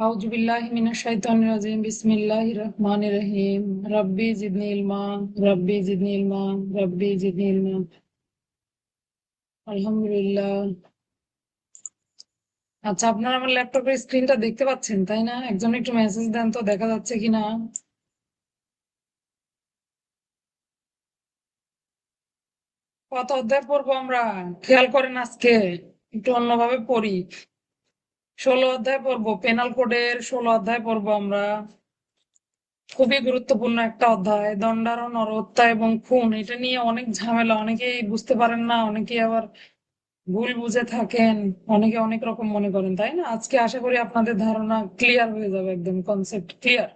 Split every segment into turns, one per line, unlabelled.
أعوذ بالله من الشيطان الرجيم بسم الله الرحمن الرحيم ربي زدني علما ربي زدني علما ربي زدني علما আলহামদুলিল্লাহ। আচ্ছা, আপনারা আমার ল্যাপটপের স্ক্রিনটা দেখতে পাচ্ছেন তাই না? একজন একটু মেসেজ দেন তো, দেখা যাচ্ছে কিনা। কত অধ্যায় পড়বো আমরা? খেয়াল করেন, আজকে একটু অন্যভাবে পড়ি। 16 অধ্যায় পড়বো, পেনাল কোডের 16 অধ্যায় পড়বো আমরা। খুবই গুরুত্বপূর্ণ একটা অধ্যায়, দণ্ডায়মান, নরহত্যা এবং খুন। এটা নিয়ে অনেক ঝামেলা, অনেকেই বুঝতে পারেন না, অনেকেই আবার ভুল বুঝে থাকেন, অনেকে অনেক রকম মনে করেন, তাই না? আজকে আশা করি আপনাদের ধারণা ক্লিয়ার হয়ে যাবে, একদম কনসেপ্ট ক্লিয়ার।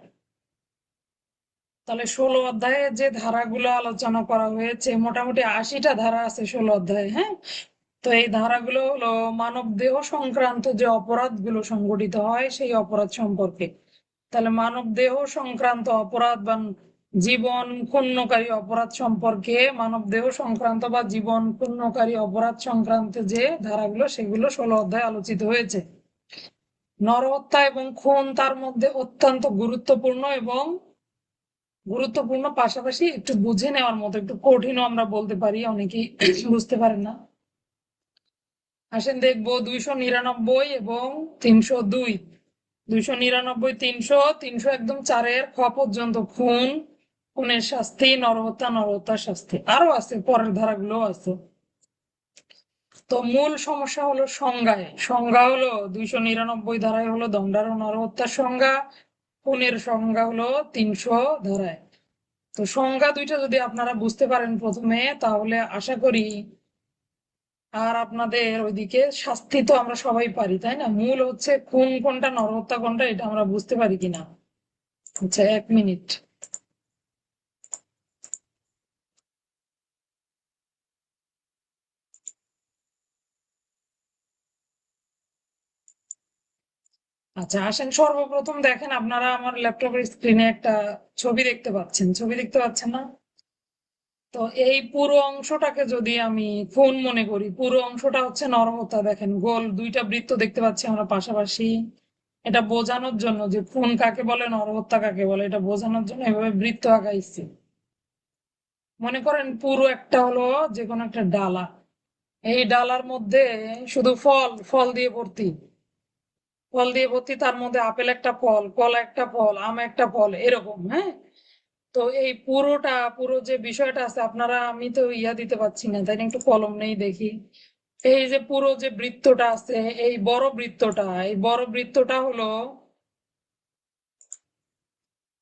তাহলে 16 অধ্যায়ে যে ধারাগুলো আলোচনা করা হয়েছে, মোটামুটি 80টা ধারা আছে 16 অধ্যায়ে, হ্যাঁ। তো এই ধারাগুলো হলো মানব দেহ সংক্রান্ত যে অপরাধগুলো সংঘটিত হয় সেই অপরাধ সম্পর্কে। তাহলে মানব দেহ সংক্রান্ত অপরাধ বা জীবন ক্ষুণ্ণকারী অপরাধ সম্পর্কে, মানব দেহ সংক্রান্ত বা জীবন ক্ষুণ্ণকারী অপরাধ সংক্রান্ত যে ধারাগুলো, সেগুলো 16 অধ্যায়ে আলোচিত হয়েছে। নরহত্যা এবং খুন তার মধ্যে অত্যন্ত গুরুত্বপূর্ণ, এবং গুরুত্বপূর্ণ পাশাপাশি একটু বুঝে নেওয়ার মতো, একটু কঠিনও আমরা বলতে পারি, অনেকেই বুঝতে পারেন না। আসেন দেখবো 299 এবং 302। 299, 300, 300 একদম 4-এর খ পর্যন্ত খুন, খুনের শাস্তি, নরহত্যা, নরহত্যার শাস্তি, আরো আছে, পরের ধারাগুলো আছে। তো মূল সমস্যা হলো সংজ্ঞায়। সংজ্ঞা হলো 299 ধারায় হলো দণ্ডার ও নরহত্যার সংজ্ঞা, খুনের সংজ্ঞা হলো 300 ধারায়। তো সংজ্ঞা দুইটা যদি আপনারা বুঝতে পারেন প্রথমে, তাহলে আশা করি আর আপনাদের ওইদিকে শাস্তি তো আমরা সবাই পারি, তাই না? মূল হচ্ছে খুন কোনটা, নরহত্যা কোনটা, এটা আমরা বুঝতে পারি কিনা। আচ্ছা, 1 মিনিট। আচ্ছা, আসেন সর্বপ্রথম দেখেন, আপনারা আমার ল্যাপটপের স্ক্রিনে একটা ছবি দেখতে পাচ্ছেন, ছবি দেখতে পাচ্ছেন না? তো এই পুরো অংশটাকে যদি আমি খুন মনে করি, পুরো অংশটা হচ্ছে নরহত্যা। দেখেন, গোল দুইটা বৃত্ত দেখতে পাচ্ছি আমরা পাশাপাশি। এটা বোঝানোর জন্য যে খুন কাকে বলে, নরহত্যা কাকে বলে, এটা বোঝানোর জন্য এভাবে বৃত্ত আঁকাইছি। মনে করেন পুরো একটা হলো যে কোনো একটা ডালা, এই ডালার মধ্যে শুধু ফল, ফল দিয়ে ভর্তি, ফল দিয়ে ভর্তি, তার মধ্যে আপেল একটা ফল, কলা একটা ফল, আম একটা ফল, এরকম, হ্যাঁ। তো এই পুরোটা, পুরো যে বিষয়টা আছে, আপনারা, আমি তো ইয়া দিতে পারছি না, তাই না? একটু কলম নেই দেখি। এই যে পুরো যে বৃত্তটা আছে, এই বড় বৃত্তটা, এই বড় বৃত্তটা হলো,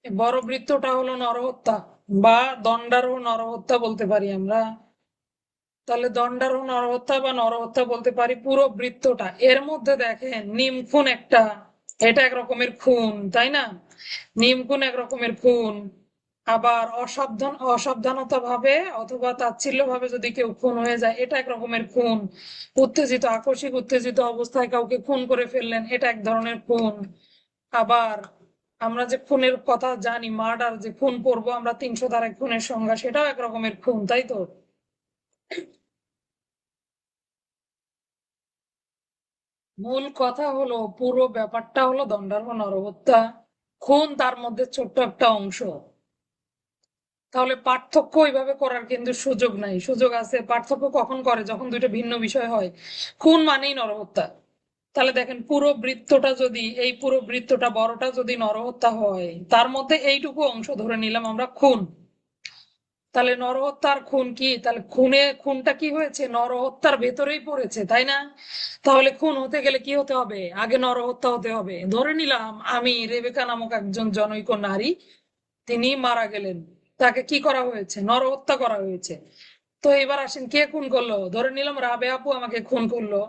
এই বড় বৃত্তটা হলো নরহত্যা, বা দণ্ডারোহ নরহত্যা বলতে পারি আমরা। তাহলে দণ্ডারোহ নরহত্যা বা নরহত্যা বলতে পারি পুরো বৃত্তটা। এর মধ্যে দেখেন নিম খুন একটা, এটা এক রকমের খুন, তাই না? নিম খুন এক রকমের খুন। আবার অসাবধানতা ভাবে অথবা তাচ্ছিল্য ভাবে যদি কেউ খুন হয়ে যায়, এটা এক রকমের খুন। উত্তেজিত, আকস্মিক উত্তেজিত অবস্থায় কাউকে খুন করে ফেললেন, এটা এক ধরনের খুন। আবার আমরা যে খুনের কথা জানি, মার্ডার, যে খুন করবো আমরা 300 ধারায়, খুনের সংজ্ঞা, সেটাও এক রকমের খুন, তাই তো? মূল কথা হলো, পুরো ব্যাপারটা হলো দণ্ডার্হ নরহত্যা, খুন তার মধ্যে ছোট্ট একটা অংশ। তাহলে পার্থক্য ওইভাবে করার কিন্তু সুযোগ নাই। সুযোগ আছে, পার্থক্য কখন করে, যখন দুইটা ভিন্ন বিষয় হয়। খুন মানেই নরহত্যা। তাহলে দেখেন, পুরো বৃত্তটা যদি, এই পুরো বৃত্তটা বড়টা যদি নরহত্যা হয়, তার মধ্যে এইটুকু অংশ ধরে নিলাম আমরা খুন। তাহলে নরহত্যার খুন কি? তাহলে খুনটা কি হয়েছে, নরহত্যার ভেতরেই পড়েছে, তাই না? তাহলে খুন হতে গেলে কি হতে হবে? আগে নরহত্যা হতে হবে। ধরে নিলাম আমি রেবেকা নামক একজন জনৈক নারী, তিনি মারা গেলেন, তাকে কি করা হয়েছে? নরহত্যা করা হয়েছে। তো এবার আসেন, কে খুন করলো? ধরে নিলাম রাবে আপু আমাকে খুন করলো।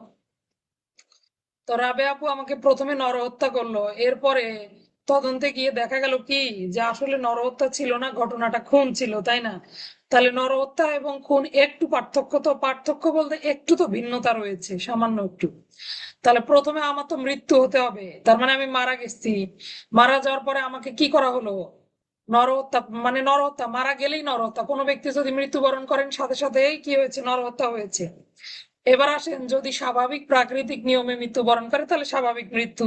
তো রাবে আপু আমাকে প্রথমে নরহত্যা করলো, এরপরে তদন্তে গিয়ে দেখা গেল কি, যে আসলে নরহত্যা ছিল না, ঘটনাটা খুন ছিল, তাই না? তাহলে নরহত্যা এবং খুন একটু পার্থক্য, তো পার্থক্য বলতে একটু তো ভিন্নতা রয়েছে, সামান্য একটু। তাহলে প্রথমে আমার তো মৃত্যু হতে হবে, তার মানে আমি মারা গেছি। মারা যাওয়ার পরে আমাকে কি করা হলো? নরহত্যা। মানে নরহত্যা, মারা গেলেই নরহত্যা। কোনো ব্যক্তি যদি মৃত্যুবরণ করেন, সাথে সাথে কি হয়েছে? নরহত্যা হয়েছে। এবার আসেন, যদি স্বাভাবিক প্রাকৃতিক নিয়মে মৃত্যুবরণ করে তাহলে স্বাভাবিক মৃত্যু।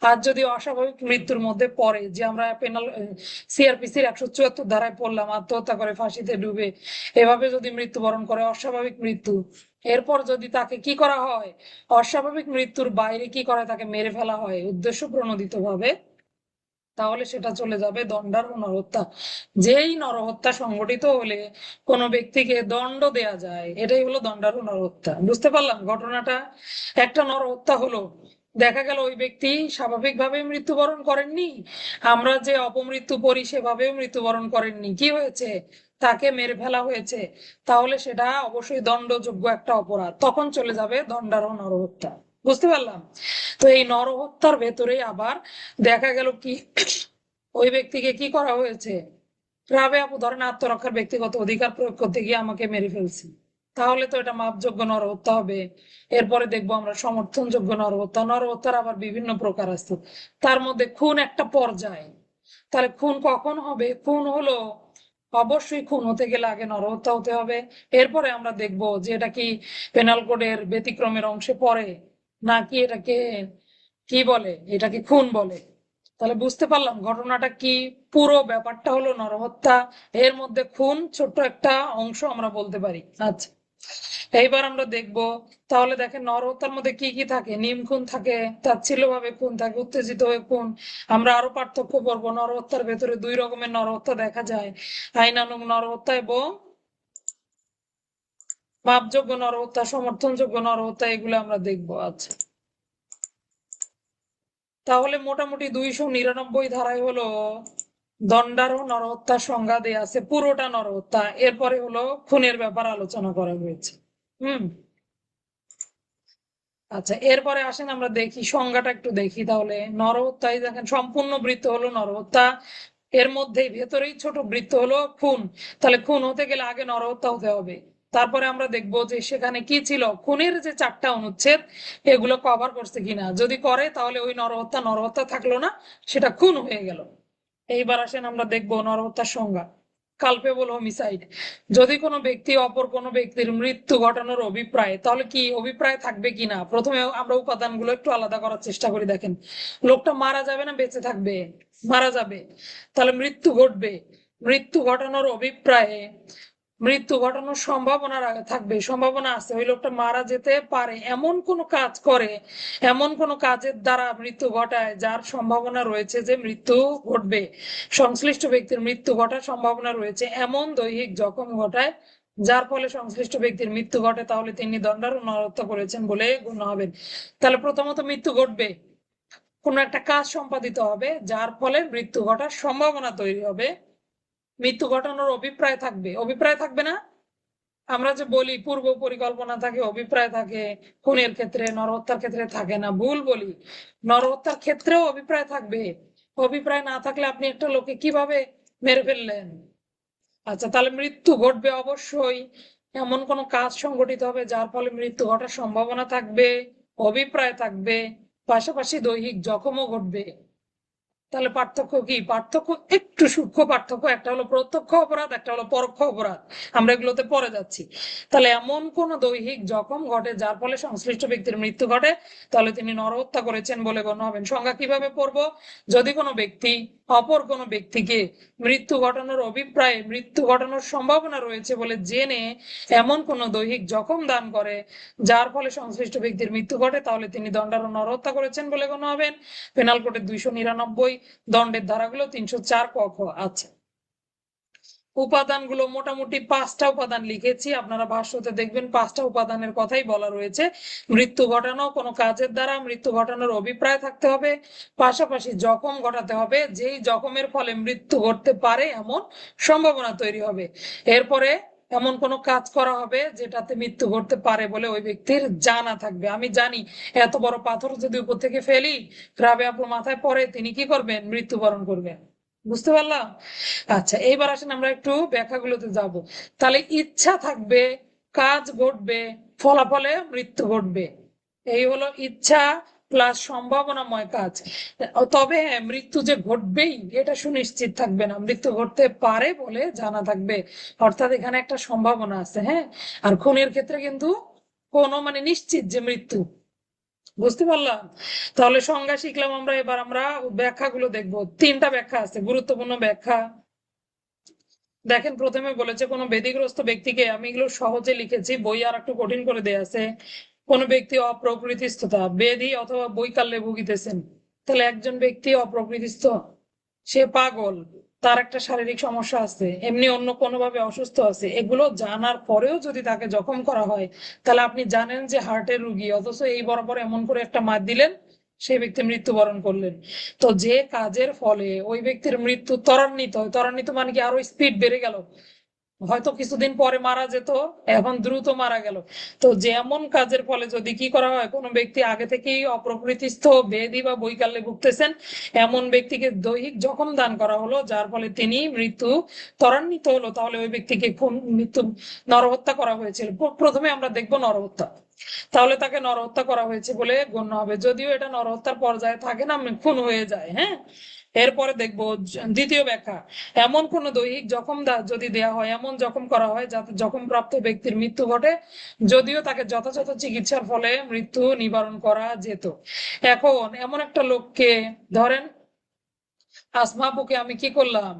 আর যদি অস্বাভাবিক মৃত্যুর মধ্যে পড়ে, যে আমরা পেনাল সিআরপিসির 174 ধারায় পড়লাম, আত্মহত্যা করে, ফাঁসিতে ডুবে, এভাবে যদি মৃত্যুবরণ করে, অস্বাভাবিক মৃত্যু, এরপর যদি তাকে কি করা হয়, অস্বাভাবিক মৃত্যুর বাইরে কি করে, তাকে মেরে ফেলা হয় উদ্দেশ্য প্রণোদিত ভাবে, তাহলে সেটা চলে যাবে দণ্ডার্হ নরহত্যা। যেই নরহত্যা সংগঠিত হলে কোনো ব্যক্তিকে দণ্ড দেয়া যায়, এটাই হলো দণ্ডার্হ নরহত্যা। বুঝতে পারলাম ঘটনাটা? একটা নরহত্যা হলো, দেখা গেল ওই ব্যক্তি স্বাভাবিকভাবে মৃত্যুবরণ করেননি, আমরা যে অপমৃত্যু পড়ি সেভাবেও মৃত্যুবরণ করেননি, কি হয়েছে, তাকে মেরে ফেলা হয়েছে, তাহলে সেটা অবশ্যই দণ্ডযোগ্য একটা অপরাধ, তখন চলে যাবে দণ্ডার্হ নরহত্যা। বুঝতে পারলাম? তো এই নরহত্যার ভেতরে আবার দেখা গেল কি, ওই ব্যক্তিকে কি করা হয়েছে, রাবে আপু ধরেন আত্মরক্ষার ব্যক্তিগত অধিকার প্রয়োগ করতে গিয়ে আমাকে মেরে ফেলছি, তাহলে তো এটা মাপযোগ্য নরহত্যা হবে। এরপরে দেখবো আমরা সমর্থনযোগ্য নরহত্যা। নরহত্যার আবার বিভিন্ন প্রকার আছে, তার মধ্যে খুন একটা পর্যায়। তাহলে খুন কখন হবে? খুন হলো, অবশ্যই খুন হতে গেলে আগে নরহত্যা হতে হবে। এরপরে আমরা দেখবো যে এটা কি পেনাল কোডের ব্যতিক্রমের অংশে পড়ে, নাকি এটাকে কি বলে, এটাকে খুন বলে। তাহলে বুঝতে পারলাম ঘটনাটা কি। পুরো ব্যাপারটা হলো নরহত্যা, এর মধ্যে খুন ছোট্ট একটা অংশ আমরা বলতে পারি। আচ্ছা, এইবার আমরা দেখব, তাহলে দেখেন নরহত্যার মধ্যে কি কি থাকে। নিম খুন থাকে, তাচ্ছিল্য ভাবে খুন থাকে, উত্তেজিত হয়ে খুন। আমরা আরো পার্থক্য করবো, নরহত্যার ভেতরে দুই রকমের নরহত্যা দেখা যায়, আইনানুগ নরহত্যা এবং মাপযোগ্য নরহত্যা, সমর্থনযোগ্য নরহত্যা, এগুলো আমরা দেখবো। আচ্ছা, তাহলে মোটামুটি 299 ধারায় হলো দণ্ডার্হ নরহত্যার সংজ্ঞা দেয়া আছে, পুরোটা নরহত্যা। এরপরে হলো খুনের ব্যাপার আলোচনা করা হয়েছে। হুম। আচ্ছা, এরপরে আসেন আমরা দেখি সংজ্ঞাটা একটু দেখি। তাহলে নরহত্যায় দেখেন সম্পূর্ণ বৃত্ত হলো নরহত্যা, এর মধ্যেই ভেতরেই ছোট বৃত্ত হলো খুন। তাহলে খুন হতে গেলে আগে নরহত্যা হতে হবে। তারপরে আমরা দেখবো যে সেখানে কি ছিল, খুনের যে 4টা অনুচ্ছেদ এগুলো কভার করছে কিনা, যদি করে তাহলে ওই নরহত্যা নরহত্যা থাকলো না, সেটা খুন হয়ে গেল। এইবার আসেন আমরা দেখবো নরহত্যার সংজ্ঞা। কালপেবল হোমিসাইড, যদি কোনো ব্যক্তি অপর কোনো ব্যক্তির মৃত্যু ঘটানোর অভিপ্রায়, তাহলে কি অভিপ্রায় থাকবে কিনা, প্রথমে আমরা উপাদানগুলো একটু আলাদা করার চেষ্টা করি। দেখেন, লোকটা মারা যাবে না বেঁচে থাকবে? মারা যাবে, তাহলে মৃত্যু ঘটবে। মৃত্যু ঘটানোর অভিপ্রায়ে, মৃত্যু ঘটানোর সম্ভাবনা থাকবে, সম্ভাবনা আছে, ওই লোকটা মারা যেতে পারে এমন কোন কাজ করে, এমন কোন কাজের দ্বারা মৃত্যু ঘটায় যার সম্ভাবনা রয়েছে যে মৃত্যু ঘটবে, সংশ্লিষ্ট ব্যক্তির মৃত্যু ঘটার সম্ভাবনা রয়েছে, এমন দৈহিক জখম ঘটায় যার ফলে সংশ্লিষ্ট ব্যক্তির মৃত্যু ঘটে, তাহলে তিনি দণ্ডার্হ নরহত্যা করেছেন বলে গণ্য হবেন। তাহলে প্রথমত মৃত্যু ঘটবে, কোন একটা কাজ সম্পাদিত হবে যার ফলে মৃত্যু ঘটার সম্ভাবনা তৈরি হবে, মৃত্যু ঘটানোর অভিপ্রায় থাকবে। অভিপ্রায় থাকবে না? আমরা যে বলি পূর্ব পরিকল্পনা থাকে, অভিপ্রায় থাকে, খুনের ক্ষেত্রে, নরহত্যার ক্ষেত্রে থাকে না, ভুল বলি। নরহত্যার ক্ষেত্রেও অভিপ্রায় থাকবে। অভিপ্রায় না থাকলে আপনি একটা লোককে কিভাবে মেরে ফেললেন? আচ্ছা, তাহলে মৃত্যু ঘটবে অবশ্যই, এমন কোন কাজ সংগঠিত হবে যার ফলে মৃত্যু ঘটার সম্ভাবনা থাকবে, অভিপ্রায় থাকবে, পাশাপাশি দৈহিক জখমও ঘটবে। তাহলে পার্থক্য কি? পার্থক্য একটু সূক্ষ্ম পার্থক্য, একটা হলো প্রত্যক্ষ অপরাধ, একটা হলো পরোক্ষ অপরাধ, আমরা এগুলোতে পরে যাচ্ছি। তাহলে এমন কোন দৈহিক জখম ঘটে যার ফলে সংশ্লিষ্ট ব্যক্তির মৃত্যু ঘটে, তাহলে তিনি নরহত্যা করেছেন বলে গণ্য হবেন। সংজ্ঞা কিভাবে পড়বো? যদি কোনো ব্যক্তি অপর কোনো ব্যক্তিকে মৃত্যু ঘটানোর অভিপ্রায়ে, মৃত্যু ঘটানোর সম্ভাবনা রয়েছে বলে জেনে এমন কোন দৈহিক জখম দান করে যার ফলে সংশ্লিষ্ট ব্যক্তির মৃত্যু ঘটে, তাহলে তিনি দণ্ডার্হ নরহত্যা করেছেন বলে গণ্য হবেন। পেনাল কোডের 299, দণ্ডের ধারাগুলো 304 ক খ। আচ্ছা, উপাদানগুলো মোটামুটি 5টা উপাদান লিখেছি, আপনারা ভাষ্যতে দেখবেন 5টা উপাদানের কথাই বলা রয়েছে। মৃত্যু ঘটানো, কোনো কাজের দ্বারা মৃত্যু ঘটানোর অভিপ্রায় থাকতে হবে, পাশাপাশি জখম ঘটাতে হবে, যেই জখমের ফলে মৃত্যু ঘটতে পারে এমন সম্ভাবনা তৈরি হবে, এরপরে এমন কোনো কাজ করা হবে যেটাতে মৃত্যু ঘটতে পারে বলে ওই ব্যক্তির জানা থাকবে। আমি জানি এত বড় পাথর যদি উপর থেকে ফেলি, রাবে আপুর মাথায় পড়ে, তিনি কি করবেন? মৃত্যুবরণ করবেন। বুঝতে পারলাম? আচ্ছা, এইবার আসেন আমরা একটু ব্যাখ্যাগুলোতে যাব। তাহলে ইচ্ছা থাকবে, কাজ ঘটবে, ফলাফলে মৃত্যু ঘটবে, এই হলো ইচ্ছা প্লাস সম্ভাবনাময় কাজ। তবে হ্যাঁ, মৃত্যু যে ঘটবেই এটা সুনিশ্চিত থাকবে না, মৃত্যু ঘটতে পারে বলে জানা থাকবে, অর্থাৎ এখানে একটা সম্ভাবনা আছে। হ্যাঁ, আর খুনের ক্ষেত্রে কিন্তু কোনো মানে নিশ্চিত যে মৃত্যু। বুঝতে পারলাম? তাহলে সংজ্ঞা শিখলাম আমরা, এবার আমরা ব্যাখ্যাগুলো দেখবো। তিনটা ব্যাখ্যা আছে, গুরুত্বপূর্ণ ব্যাখ্যা। দেখেন, প্রথমে বলেছে কোনো ব্যাধিগ্রস্ত ব্যক্তিকে, আমি এগুলো সহজে লিখেছি, বই আর একটু কঠিন করে দেয়া আছে। কোন ব্যক্তি অপ্রকৃতিস্থতা, ব্যাধি অথবা বৈকল্যে ভুগিতেছেন। তাহলে একজন ব্যক্তি অপ্রকৃতিস্থ, সে পাগল, তার একটা শারীরিক সমস্যা আছে, এমনি অন্য কোনো ভাবে অসুস্থ আছে, এগুলো জানার পরেও যদি তাকে জখম করা হয়, তাহলে আপনি জানেন যে হার্টের রুগী, অথচ এই বরাবর এমন করে একটা মার দিলেন, সেই ব্যক্তি মৃত্যুবরণ করলেন। তো যে কাজের ফলে ওই ব্যক্তির মৃত্যু ত্বরান্বিত হয়, ত্বরান্বিত মানে কি আরো স্পিড বেড়ে গেল, হয়তো কিছুদিন পরে মারা যেত, এখন দ্রুত মারা গেল। তো যেমন কাজের ফলে যদি কি করা হয়, কোনো ব্যক্তি আগে থেকেই অপ্রকৃতিস্থ, ব্যাধি বা বৈকল্যে ভুগতেছেন, এমন ব্যক্তিকে দৈহিক জখম দান করা হলো, যার ফলে তিনি মৃত্যু ত্বরান্বিত হলো, তাহলে ওই ব্যক্তিকে খুন, মৃত্যু, নরহত্যা করা হয়েছিল। প্রথমে আমরা দেখবো নরহত্যা। তাহলে তাকে নরহত্যা করা হয়েছে বলে গণ্য হবে, যদিও এটা নরহত্যার পর্যায়ে থাকে না, খুন হয়ে যায়। হ্যাঁ, এরপরে দেখবো দ্বিতীয় ব্যাখ্যা। এমন কোন দৈহিক জখম যদি দেয়া হয়, এমন জখম করা হয় যাতে জখম প্রাপ্ত ব্যক্তির মৃত্যু ঘটে, যদিও তাকে যথাযথ চিকিৎসার ফলে মৃত্যু নিবারণ করা যেত। এখন এমন একটা লোককে ধরেন, আসমা আপুকে আমি কি করলাম,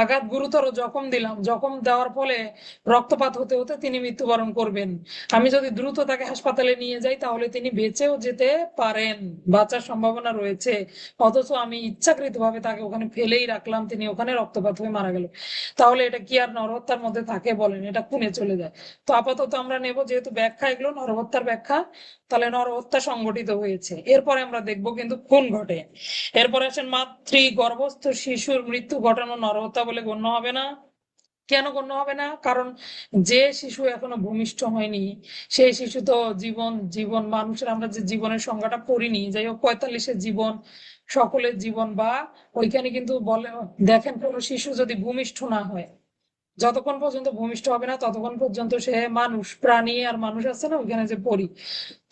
আঘাত গুরুতর জখম দিলাম, জখম দেওয়ার ফলে রক্তপাত হতে হতে তিনি মৃত্যুবরণ করবেন। আমি যদি দ্রুত তাকে হাসপাতালে নিয়ে যাই, তাহলে তিনি বেঁচেও যেতে পারেন, বাঁচার সম্ভাবনা রয়েছে। অথচ আমি ইচ্ছাকৃতভাবে তাকে ওখানে ফেলেই রাখলাম, তিনি ওখানে রক্তপাত হয়ে মারা গেল। তাহলে এটা কি আর নরহত্যার মধ্যে থাকে বলেন? এটা খুনে চলে যায়। তো আপাতত আমরা নেব, যেহেতু ব্যাখ্যা এগুলো নরহত্যার ব্যাখ্যা, তাহলে নরহত্যা সংগঠিত হয়েছে। এরপরে আমরা দেখবো কিন্তু খুন ঘটে। এরপরে আছেন, মাতৃ গর্ভস্থ শিশুর মৃত্যু ঘটানো নরহত্যা বলে গণ্য হবে না। কেন গণ্য হবে না? কারণ যে শিশু এখনো ভূমিষ্ঠ হয়নি, সেই শিশু তো জীবন, জীবন মানুষের আমরা যে জীবনের সংজ্ঞাটা পড়িনি, যাই হোক 45-এর জীবন, সকলের জীবন, বা ওইখানে কিন্তু বলে, দেখেন কোনো শিশু যদি ভূমিষ্ঠ না হয়, যতক্ষণ পর্যন্ত ভূমিষ্ঠ হবে না ততক্ষণ পর্যন্ত সে মানুষ, প্রাণী আর মানুষ আছে না ওইখানে যে পড়ি,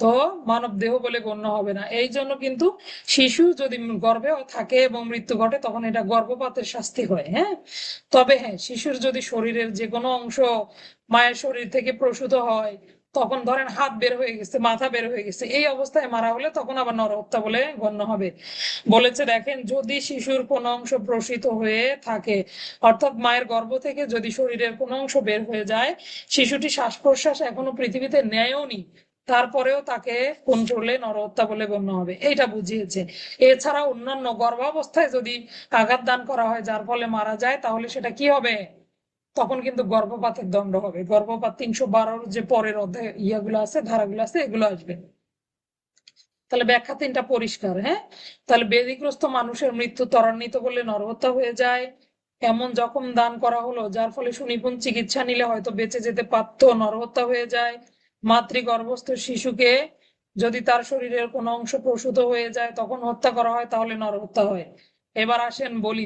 তো মানব দেহ বলে গণ্য হবে না। এই জন্য কিন্তু শিশু যদি গর্ভে থাকে এবং মৃত্যু ঘটে, তখন এটা গর্ভপাতের শাস্তি হয়। হ্যাঁ, তবে হ্যাঁ, শিশুর যদি শরীরের যে কোনো অংশ মায়ের শরীর থেকে প্রসূত হয়, তখন ধরেন হাত বের হয়ে গেছে, মাথা বের হয়ে গেছে, এই অবস্থায় মারা হলে তখন আবার নরহত্যা বলে গণ্য হবে। বলেছে দেখেন, যদি শিশুর কোনো অংশ প্রসূত হয়ে থাকে, অর্থাৎ মায়ের গর্ভ থেকে যদি শরীরের কোনো অংশ বের হয়ে যায়, শিশুটি শ্বাস প্রশ্বাস এখনো পৃথিবীতে নেয়ও নি, তারপরেও তাকে খুন করলে নরহত্যা বলে গণ্য হবে, এইটা বুঝিয়েছে। এছাড়া অন্যান্য গর্ভাবস্থায় যদি আঘাত দান করা হয় যার ফলে মারা যায়, তাহলে সেটা কি হবে? তখন কিন্তু গর্ভপাতের দণ্ড হবে। গর্ভপাত 312 যে পরের অধ্যায় ইয়াগুলো আছে, ধারাগুলো আছে, এগুলো আসবে। তাহলে ব্যাখ্যা তিনটা পরিষ্কার। হ্যাঁ, তাহলে ব্যাধিগ্রস্ত মানুষের মৃত্যু ত্বরান্বিত করলে নরহত্যা হয়ে যায়। এমন জখম দান করা হলো যার ফলে সুনিপুণ চিকিৎসা নিলে হয়তো বেঁচে যেতে পারতো, নরহত্যা হয়ে যায়। মাতৃগর্ভস্থ শিশুকে যদি তার শরীরের কোনো অংশ প্রসূত হয়ে যায়, তখন হত্যা করা হয়, তাহলে নরহত্যা হয়। এবার আসেন বলি,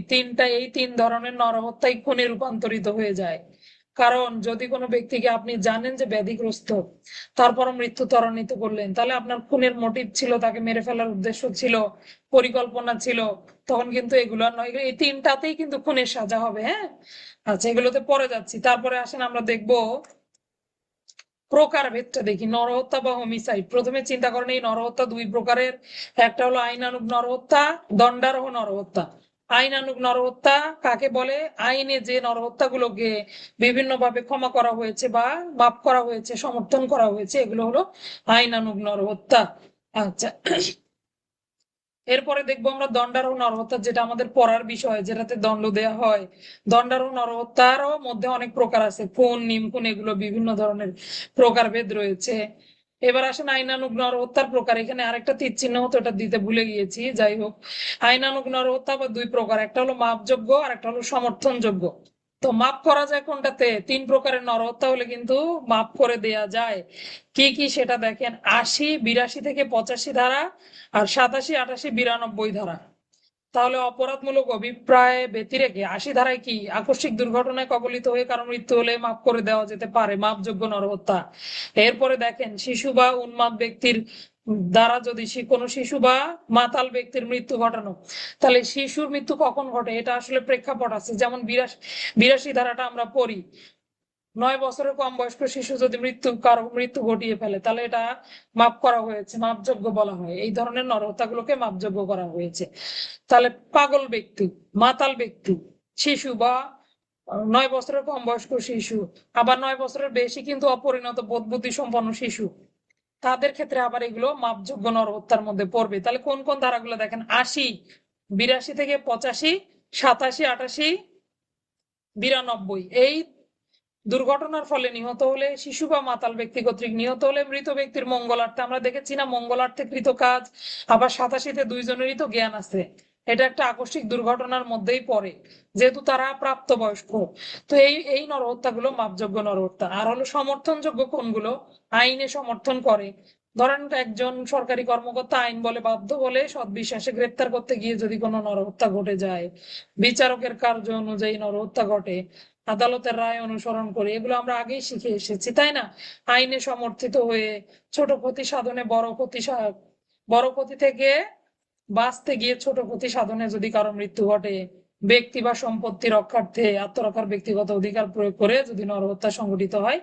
এই তিন ধরনের নরহত্যাই খুনে রূপান্তরিত হয়ে যায়। কারণ যদি কোনো ব্যক্তিকে আপনি জানেন যে ব্যাধিগ্রস্ত, তারপরও মৃত্যু ত্বরান্বিত করলেন, তাহলে আপনার খুনের মোটিভ ছিল, তাকে মেরে ফেলার উদ্দেশ্য ছিল, পরিকল্পনা ছিল, তখন কিন্তু এগুলো আর নয়, এই তিনটাতেই কিন্তু খুনের সাজা হবে। হ্যাঁ, আচ্ছা, এগুলোতে পরে যাচ্ছি। তারপরে আসেন আমরা দেখবো প্রকার ভেদটা দেখি, নরহত্যা বা হোমিসাইড। প্রথমে চিন্তা করেন, এই নরহত্যা দুই প্রকারের। একটা হলো আইনানুগ নরহত্যা, দণ্ডারহ নরহত্যা। আইনানুগ নরহত্যা কাকে বলে? আইনে যে নরহত্যা গুলোকে বিভিন্ন ভাবে ক্ষমা করা হয়েছে বা মাফ করা হয়েছে, সমর্থন করা হয়েছে, এগুলো হলো আইনানুগ নরহত্যা। আচ্ছা, এরপরে দেখবো আমরা দণ্ডারহ নরহত্যা, যেটা আমাদের পড়ার বিষয়, যেটাতে দণ্ড দেয়া হয়। দণ্ডারহ নরহত্যারও মধ্যে অনেক প্রকার আছে, খুন, নিমখুন, এগুলো বিভিন্ন ধরনের প্রকারভেদ রয়েছে। এবার আসেন আইনানুগ নরহত্যার প্রকার। এখানে আরেকটা তীর চিহ্ন হতো, ওটা দিতে ভুলে গিয়েছি, যাই হোক। আইনানুগ নরহত্যা বা দুই প্রকার, একটা হলো মাপযোগ্য আর একটা হলো সমর্থনযোগ্য। তো মাপ করা যায় কোনটাতে? তিন প্রকারের নরহত্যা হলে কিন্তু মাপ করে দেয়া যায়। কি কি সেটা দেখেন, 80, 82 থেকে 85 ধারা, আর 87, 88, 92 ধারা। তাহলে অপরাধমূলক অভিপ্রায় ব্যতি রেখে 80 ধারায় কি, আকস্মিক দুর্ঘটনায় কবলিত হয়ে কারো মৃত্যু হলে মাফ করে দেওয়া যেতে পারে, মাপযোগ্য নরহত্যা। এরপরে দেখেন, শিশু বা উন্মাদ ব্যক্তির দ্বারা যদি কোনো শিশু বা মাতাল ব্যক্তির মৃত্যু ঘটানো, তাহলে শিশুর মৃত্যু কখন ঘটে, এটা আসলে প্রেক্ষাপট আছে। যেমন 82 ধারাটা আমরা পড়ি, 9 বছরের কম বয়স্ক শিশু যদি কারো মৃত্যু ঘটিয়ে ফেলে তাহলে এটা মাপ করা হয়েছে, মাপযোগ্য বলা হয়, এই ধরনের নরহত্যাগুলোকে মাপযোগ্য করা হয়েছে। তাহলে পাগল ব্যক্তি, মাতাল ব্যক্তি, শিশু বা 9 বছরের কম বয়স্ক শিশু, আবার 9 বছরের বেশি কিন্তু অপরিণত বোধ বুদ্ধি সম্পন্ন শিশু, তাদের ক্ষেত্রে আবার এগুলো মাপযোগ্য নরহত্যার মধ্যে পড়বে। তাহলে কোন কোন ধারাগুলো দেখেন, 80, 82 থেকে 85, 87, 88, 92, এই দুর্ঘটনার ফলে নিহত হলে, শিশু বা মাতাল ব্যক্তি কর্তৃক নিহত হলে, মৃত ব্যক্তির মঙ্গলার্থে, আমরা দেখেছি না মঙ্গলার্থে কৃত কাজ, আবার 87-তে দুইজনেরই তো জ্ঞান আছে, এটা একটা আকস্মিক দুর্ঘটনার মধ্যেই পড়ে, যেহেতু তারা প্রাপ্তবয়স্ক। তো এই এই নরহত্যাগুলো মাপযোগ্য নরহত্যা। আর হলো সমর্থনযোগ্য কোনগুলো, আইনে সমর্থন করে, ধরেন একজন সরকারি কর্মকর্তা আইন বলে বাধ্য বলে সৎবিশ্বাসে গ্রেপ্তার করতে গিয়ে যদি কোনো নরহত্যা ঘটে যায়, বিচারকের কার্য অনুযায়ী নরহত্যা ঘটে, আদালতের রায় অনুসরণ করে, এগুলো আমরা আগেই শিখে এসেছি তাই না? আইনে সমর্থিত হয়ে ছোট ক্ষতি সাধনে বড় ক্ষতি থেকে বাঁচতে গিয়ে ছোট ক্ষতি সাধনে যদি কারো মৃত্যু ঘটে, ব্যক্তি বা সম্পত্তি রক্ষার্থে আত্মরক্ষার ব্যক্তিগত অধিকার প্রয়োগ করে যদি নরহত্যা সংঘটিত হয়,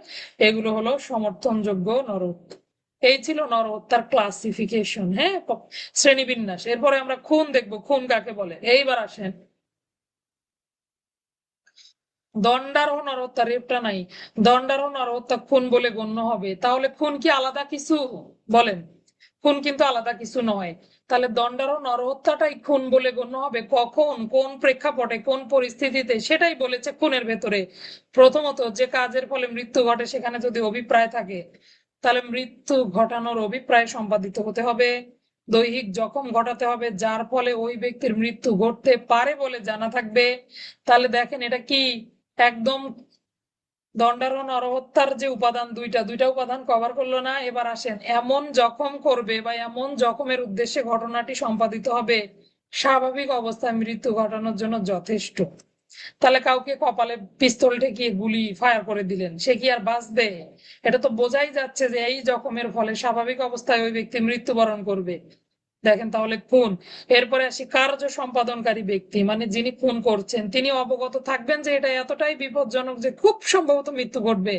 এগুলো হলো সমর্থনযোগ্য নরহত্যা। এই ছিল নরহত্যার ক্লাসিফিকেশন, হ্যাঁ, শ্রেণীবিন্যাস। এরপরে আমরা খুন দেখবো, খুন কাকে বলে। এইবার আসেন, দণ্ডারোহ নরহত্যা, রেপটা নাই, দণ্ডারোহ নরহত্যা খুন বলে গণ্য হবে। তাহলে খুন কি আলাদা কিছু? বলেন, খুন কিন্তু আলাদা কিছু নয়। তাহলে দণ্ডারোহ নরহত্যাটাই খুন বলে গণ্য হবে কখন, কোন প্রেক্ষাপটে, কোন পরিস্থিতিতে, সেটাই বলেছে খুনের ভেতরে। প্রথমত, যে কাজের ফলে মৃত্যু ঘটে সেখানে যদি অভিপ্রায় থাকে, তাহলে মৃত্যু ঘটানোর অভিপ্রায় সম্পাদিত হতে হবে। দৈহিক জখম ঘটাতে হবে যার ফলে ওই ব্যক্তির মৃত্যু ঘটতে পারে বলে জানা থাকবে। তাহলে দেখেন এটা কি, একদম দণ্ডারোহ নরহত্যার যে উপাদান, দুইটা উপাদান কভার করলো না? এবার আসেন, এমন জখম করবে বা এমন জখমের উদ্দেশ্যে ঘটনাটি সম্পাদিত হবে স্বাভাবিক অবস্থায় মৃত্যু ঘটানোর জন্য যথেষ্ট। তাহলে কাউকে কপালে পিস্তল ঠেকিয়ে গুলি ফায়ার করে দিলেন, সে কি আর বাঁচবে? এটা তো বোঝাই যাচ্ছে যে এই জখমের ফলে স্বাভাবিক অবস্থায় ওই ব্যক্তি মৃত্যুবরণ করবে। দেখেন তাহলে খুন। এরপরে আসি, কার্য সম্পাদনকারী ব্যক্তি, মানে যিনি খুন করছেন তিনি অবগত থাকবেন যে এটা এতটাই বিপজ্জনক যে খুব সম্ভবত মৃত্যু ঘটবে।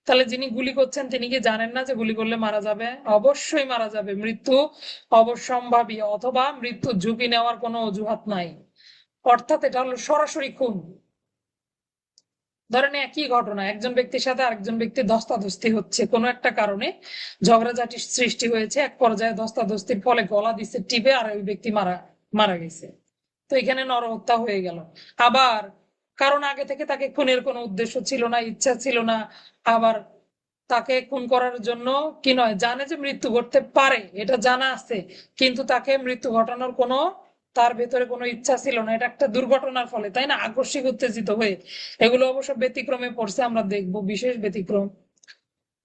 তাহলে যিনি গুলি করছেন তিনি কি জানেন না যে গুলি করলে মারা যাবে? অবশ্যই মারা যাবে, মৃত্যু অবশ্যম্ভাবী, অথবা মৃত্যুর ঝুঁকি নেওয়ার কোনো অজুহাত নাই। অর্থাৎ এটা হলো সরাসরি খুন। ধরেন একই ঘটনা, একজন ব্যক্তির সাথে আরেকজন ব্যক্তি ধস্তাধস্তি হচ্ছে, কোনো একটা কারণে ঝগড়াঝাটি সৃষ্টি হয়েছে, এক পর্যায়ে ধস্তাধস্তির ফলে গলা দিচ্ছে টিপে, আর ওই ব্যক্তি মারা মারা গেছে। তো এখানে নরহত্যা হয়ে গেল। আবার কারণ আগে থেকে তাকে খুনের কোনো উদ্দেশ্য ছিল না, ইচ্ছা ছিল না, আবার তাকে খুন করার জন্য কি নয়, জানে যে মৃত্যু ঘটতে পারে, এটা জানা আছে, কিন্তু তাকে মৃত্যু ঘটানোর কোনো, তার ভেতরে কোনো ইচ্ছা ছিল না, এটা একটা দুর্ঘটনার ফলে, তাই না, আকস্মিক উত্তেজিত হয়ে। এগুলো অবশ্য ব্যতিক্রমে পড়ছে, আমরা দেখবো বিশেষ ব্যতিক্রম।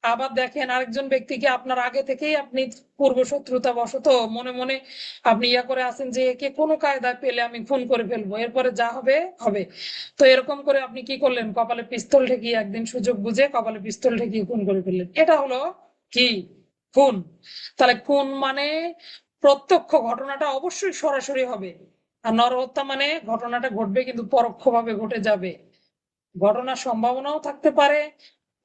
আবার দেখেন আরেকজন ব্যক্তিকে আপনার আগে থেকেই আপনি পূর্ব শত্রুতা বশত মনে মনে আপনি ইয়া করে আছেন যে একে কোনো কায়দায় পেলে আমি খুন করে ফেলবো, এরপরে যা হবে হবে। তো এরকম করে আপনি কি করলেন, কপালে পিস্তল ঠেকিয়ে, একদিন সুযোগ বুঝে কপালে পিস্তল ঠেকিয়ে খুন করে ফেললেন, এটা হলো কি, খুন। তাহলে খুন মানে প্রত্যক্ষ, ঘটনাটা অবশ্যই সরাসরি হবে। আর নরহত্যা মানে ঘটনাটা ঘটবে কিন্তু পরোক্ষভাবে ঘটে যাবে, ঘটনার সম্ভাবনাও থাকতে পারে,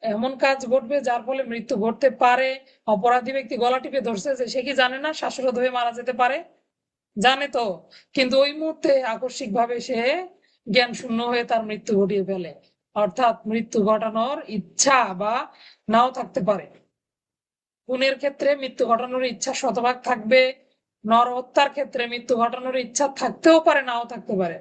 এমন কাজ ঘটবে যার ফলে মৃত্যু ঘটতে পারে। অপরাধী ব্যক্তি গলা টিপে ধরছে যে সে কি জানে না শ্বাসরোধ হয়ে মারা যেতে পারে? জানে তো, কিন্তু ওই মুহূর্তে আকস্মিক ভাবে সে জ্ঞান শূন্য হয়ে তার মৃত্যু ঘটিয়ে ফেলে। অর্থাৎ মৃত্যু ঘটানোর ইচ্ছা বা নাও থাকতে পারে। খুনের ক্ষেত্রে মৃত্যু ঘটানোর ইচ্ছা শতভাগ থাকবে, নরহত্যার ক্ষেত্রে মৃত্যু ঘটানোর ইচ্ছা থাকতেও পারে, নাও থাকতে পারে।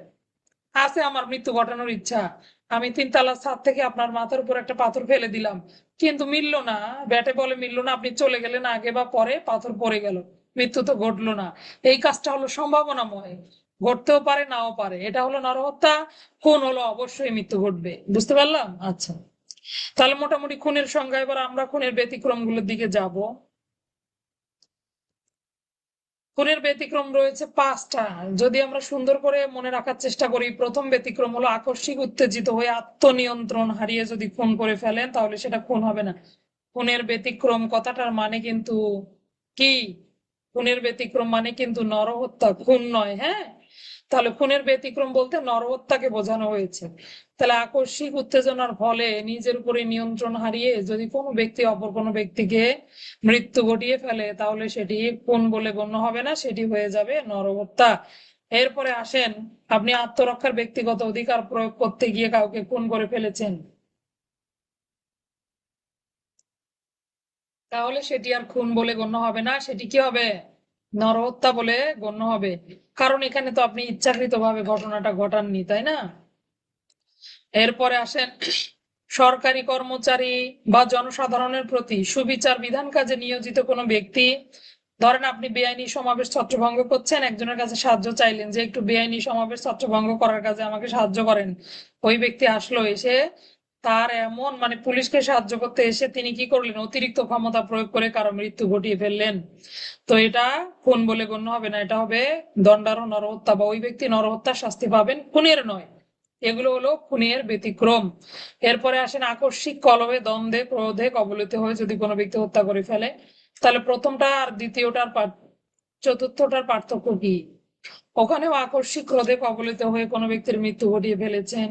আছে আমার মৃত্যু ঘটানোর ইচ্ছা, আমি 3 তলার ছাদ থেকে আপনার মাথার উপর একটা পাথর ফেলে দিলাম, কিন্তু মিললো না, ব্যাটে বলে মিললো না, আপনি চলে গেলেন আগে বা পরে, পাথর পড়ে গেল, মৃত্যু তো ঘটলো না। এই কাজটা হলো সম্ভাবনাময়, ঘটতেও পারে নাও পারে, এটা হলো নরহত্যা। খুন হলো অবশ্যই মৃত্যু ঘটবে, বুঝতে পারলাম? আচ্ছা, তাহলে মোটামুটি খুনের সংজ্ঞা। এবার আমরা খুনের ব্যতিক্রম গুলোর দিকে যাব। খুনের ব্যতিক্রম রয়েছে 5টা, যদি আমরা সুন্দর করে মনে রাখার চেষ্টা করি। প্রথম ব্যতিক্রম হলো আকস্মিক উত্তেজিত হয়ে আত্মনিয়ন্ত্রণ হারিয়ে যদি খুন করে ফেলেন তাহলে সেটা খুন হবে না। খুনের ব্যতিক্রম কথাটার মানে কিন্তু কি, খুনের ব্যতিক্রম মানে কিন্তু নরহত্যা, খুন নয়, হ্যাঁ। তাহলে খুনের ব্যতিক্রম বলতে নরহত্যাকে বোঝানো হয়েছে। তাহলে আকস্মিক উত্তেজনার ফলে নিজের উপরে নিয়ন্ত্রণ হারিয়ে যদি কোনো ব্যক্তি অপর কোনো ব্যক্তিকে মৃত্যু ঘটিয়ে ফেলে, তাহলে সেটি খুন বলে গণ্য হবে না, সেটি হয়ে যাবে নরহত্যা। এরপরে আসেন, আপনি আত্মরক্ষার ব্যক্তিগত অধিকার প্রয়োগ করতে গিয়ে কাউকে খুন করে ফেলেছেন, তাহলে সেটি আর খুন বলে গণ্য হবে না, সেটি কি হবে? নরহত্যা বলে গণ্য হবে। কারণ এখানে তো আপনি ইচ্ছাকৃতভাবে ঘটনাটা ঘটাননি, তাই না? এরপরে আসেন, সরকারি কর্মচারী বা জনসাধারণের প্রতি সুবিচার বিধান কাজে নিয়োজিত কোনো ব্যক্তি, ধরেন আপনি বেআইনি সমাবেশ ছত্রভঙ্গ করছেন, একজনের কাছে সাহায্য চাইলেন যে একটু বেআইনি সমাবেশ ছত্রভঙ্গ করার কাজে আমাকে সাহায্য করেন। ওই ব্যক্তি আসলো, এসে তার এমন মানে পুলিশকে সাহায্য করতে এসে তিনি কি করলেন, অতিরিক্ত ক্ষমতা প্রয়োগ করে কারো মৃত্যু ঘটিয়ে ফেললেন। তো এটা খুন বলে গণ্য হবে না, এটা হবে দণ্ডারণ্য নরহত্যা, বা ওই ব্যক্তি নরহত্যার শাস্তি পাবেন, খুনের নয়। এগুলো হলো খুনের ব্যতিক্রম। এরপরে আসেন, আকস্মিক কলহে দ্বন্দ্বে ক্রোধে কবলিত হয়ে যদি কোনো ব্যক্তি হত্যা করে ফেলে, তাহলে প্রথমটা আর দ্বিতীয়টার চতুর্থটার পার্থক্য কি? ওখানেও আকস্মিক ক্রোধে কবলিত হয়ে কোনো ব্যক্তির মৃত্যু ঘটিয়ে ফেলেছেন,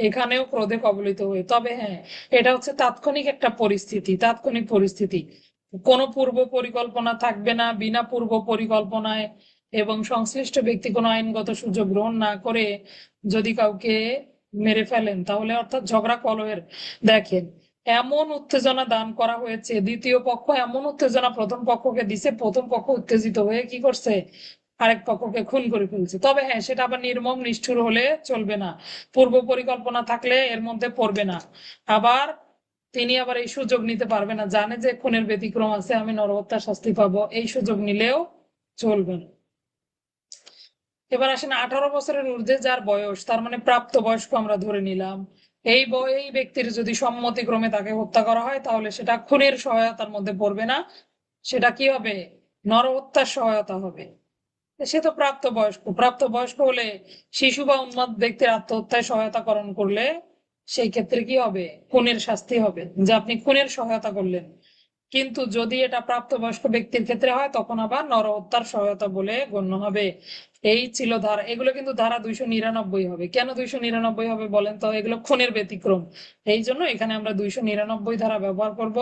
এখানেও ক্রোধে কবলিত হয়ে। তবে হ্যাঁ, এটা হচ্ছে তাৎক্ষণিক একটা পরিস্থিতি, তাৎক্ষণিক পরিস্থিতি, কোনো পূর্ব পরিকল্পনা থাকবে না, বিনা পূর্ব পরিকল্পনায় এবং সংশ্লিষ্ট ব্যক্তি কোনো আইনগত সুযোগ গ্রহণ না করে যদি কাউকে মেরে ফেলেন, তাহলে অর্থাৎ ঝগড়া কলহের, দেখেন এমন উত্তেজনা দান করা হয়েছে, দ্বিতীয় পক্ষ এমন উত্তেজনা প্রথম পক্ষকে দিছে, প্রথম পক্ষ উত্তেজিত হয়ে কি করছে, আরেক পক্ষকে খুন করে ফেলছে। তবে হ্যাঁ, সেটা আবার নির্মম নিষ্ঠুর হলে চলবে না, পূর্ব পরিকল্পনা থাকলে এর মধ্যে পড়বে না। আবার তিনি আবার এই সুযোগ নিতে পারবে না, জানে যে খুনের ব্যতিক্রম আছে, আমি নরহত্যার শাস্তি পাবো, এই সুযোগ নিলেও চলবে না। এবার আসেন, 18 বছরের ঊর্ধ্বে যার বয়স, তার মানে প্রাপ্ত বয়স্ক আমরা ধরে নিলাম, এই ব্যক্তির যদি সম্মতিক্রমে তাকে হত্যা করা হয়, তাহলে সেটা খুনের সহায়তার মধ্যে পড়বে না, সেটা কি হবে, নরহত্যার সহায়তা হবে। সে তো প্রাপ্তবয়স্ক, প্রাপ্তবয়স্ক হলে শিশু বা উন্মাদ ব্যক্তির আত্মহত্যায় সহায়তা করণ করলে সেই ক্ষেত্রে কি হবে, খুনের শাস্তি হবে, যে আপনি খুনের সহায়তা করলেন। কিন্তু যদি এটা প্রাপ্তবয়স্ক ব্যক্তির ক্ষেত্রে হয়, তখন আবার নরহত্যার সহায়তা বলে গণ্য হবে। এই ছিল ধারা, এগুলো কিন্তু ধারা 299 হবে। কেন 299 হবে বলেন তো? এগুলো খুনের ব্যতিক্রম, এই জন্য এখানে আমরা 299 ধারা ব্যবহার করব।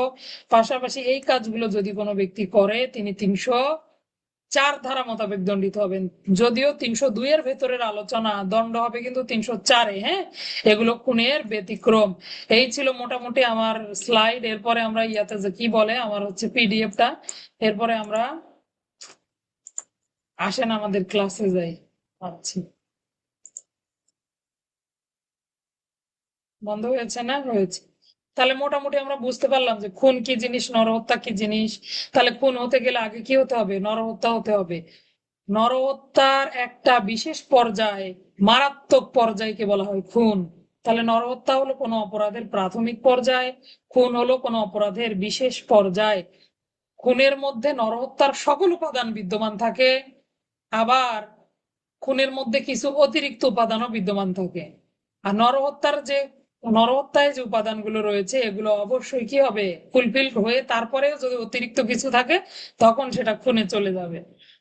পাশাপাশি এই কাজগুলো যদি কোনো ব্যক্তি করে, তিনি 304 ধারা মোতাবেক দণ্ডিত হবেন। যদিও 302 এর ভেতরের আলোচনা, দণ্ড হবে কিন্তু 304-এ। হ্যাঁ, এগুলো খুনের ব্যতিক্রম। এই ছিল মোটামুটি আমার স্লাইড। এরপরে আমরা ইয়াতে যে কি বলে আমার হচ্ছে পিডিএফটা, এরপরে আমরা আসেন আমাদের ক্লাসে যাই। আচ্ছা, বন্ধ হয়েছে না? হয়েছে। তাহলে মোটামুটি আমরা বুঝতে পারলাম যে খুন কি জিনিস, নরহত্যা কি জিনিস। তাহলে খুন হতে গেলে আগে কি হতে হবে, নরহত্যা হতে হবে। নরহত্যার একটা বিশেষ পর্যায়, মারাত্মক পর্যায়কে বলা হয় খুন। তাহলে নরহত্যা হলো কোনো অপরাধের প্রাথমিক পর্যায়, খুন হলো কোনো অপরাধের বিশেষ পর্যায়। খুনের মধ্যে নরহত্যার সকল উপাদান বিদ্যমান থাকে, আবার খুনের মধ্যে কিছু অতিরিক্ত উপাদানও বিদ্যমান থাকে। আর নরহত্যায় যে উপাদানগুলো রয়েছে, এগুলো অবশ্যই কি হবে, ফুলফিল হয়ে তারপরেও যদি অতিরিক্ত কিছু থাকে, তখন সেটা খুনে চলে যাবে।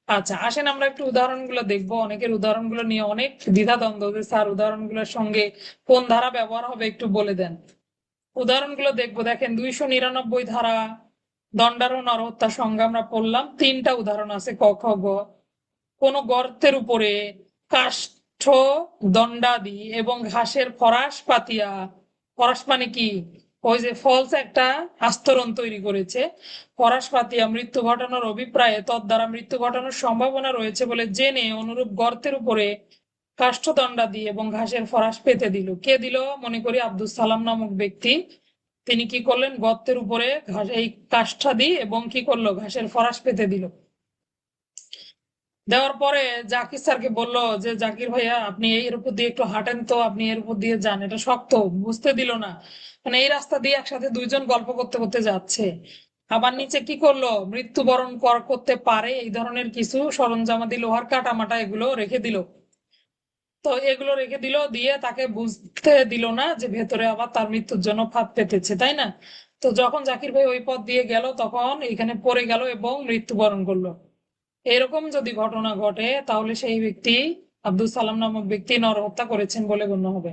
আচ্ছা, আসেন আমরা একটু উদাহরণগুলো দেখবো। অনেকের উদাহরণগুলো নিয়ে অনেক দ্বিধাদ্বন্দ্ব যে স্যার উদাহরণগুলোর সঙ্গে কোন ধারা ব্যবহার হবে একটু বলে দেন। উদাহরণগুলো দেখবো। দেখেন, 299 ধারা দণ্ডারণ্য নরহত্যা সংজ্ঞা আমরা পড়লাম, 3টা উদাহরণ আছে, ক খ গ। কোন গর্তের উপরে কাষ্ঠ দণ্ডাদি এবং ঘাসের ফরাশ পাতিয়া, ফরাশ মানে কি, ওই যে ফলস একটা আস্তরণ তৈরি করেছে, ফরাশ পাতিয়া মৃত্যু ঘটানোর অভিপ্রায়ে তদ্বারা মৃত্যু ঘটানোর সম্ভাবনা রয়েছে বলে জেনে অনুরূপ গর্তের উপরে কাষ্ঠদণ্ডাদি এবং ঘাসের ফরাশ পেতে দিল। কে দিল? মনে করি আব্দুল সালাম নামক ব্যক্তি। তিনি কি করলেন, গর্তের উপরে ঘাস এই কাষ্ঠাদি এবং কি করলো, ঘাসের ফরাশ পেতে দিল। দেওয়ার পরে জাকির স্যারকে বললো যে জাকির ভাইয়া, আপনি এর উপর দিয়ে একটু হাঁটেন তো, আপনি এর উপর দিয়ে যান, এটা শক্ত। বুঝতে দিল না, মানে এই রাস্তা দিয়ে একসাথে দুইজন গল্প করতে করতে যাচ্ছে। আবার নিচে কি করলো, মৃত্যুবরণ করতে পারে এই ধরনের কিছু সরঞ্জামাদি, লোহার কাটামাটা, এগুলো রেখে দিল। তো এগুলো রেখে দিল, দিয়ে তাকে বুঝতে দিল না যে ভেতরে আবার তার মৃত্যুর জন্য ফাঁদ পেতেছে, তাই না? তো যখন জাকির ভাই ওই পথ দিয়ে গেল, তখন এখানে পড়ে গেল এবং মৃত্যুবরণ করলো। এরকম যদি ঘটনা ঘটে, তাহলে সেই ব্যক্তি আব্দুল সালাম নামক ব্যক্তি নরহত্যা করেছেন বলে গণ্য হবে।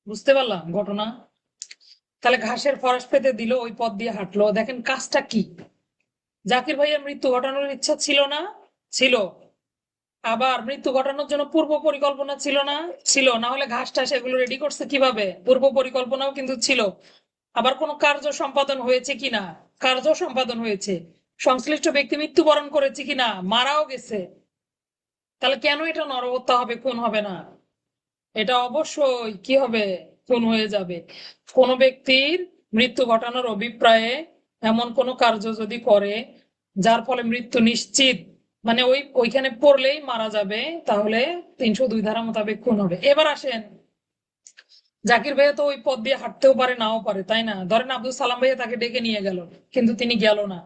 বুঝতে পারলাম ঘটনা? তাহলে ঘাসের ফরাশ পেতে দিল, ওই পথ দিয়ে হাঁটলো, দেখেন কাজটা কি। জাকির ভাইয়ের মৃত্যু ঘটানোর ইচ্ছা ছিল না? ছিল। আবার মৃত্যু ঘটানোর জন্য পূর্ব পরিকল্পনা ছিল না? ছিল। না হলে ঘাসটা সেগুলো রেডি করছে কিভাবে? পূর্ব পরিকল্পনাও কিন্তু ছিল। আবার কোনো কার্য সম্পাদন হয়েছে কিনা? কার্য সম্পাদন হয়েছে। সংশ্লিষ্ট ব্যক্তি মৃত্যুবরণ করেছে কিনা? মারাও গেছে। তাহলে কেন এটা নরহত্যা হবে, খুন হবে না? এটা অবশ্যই কি হবে, খুন হয়ে যাবে। কোন ব্যক্তির মৃত্যু ঘটানোর অভিপ্রায়ে এমন কোন কার্য যদি করে যার ফলে মৃত্যু নিশ্চিত, মানে ওইখানে পড়লেই মারা যাবে, তাহলে 302 ধারা মোতাবেক খুন হবে। এবার আসেন, জাকির ভাইয়া তো ওই পথ দিয়ে হাঁটতেও পারে, নাও পারে, তাই না? ধরেন আব্দুল সালাম ভাইয়া তাকে ডেকে নিয়ে গেল, কিন্তু তিনি গেল না।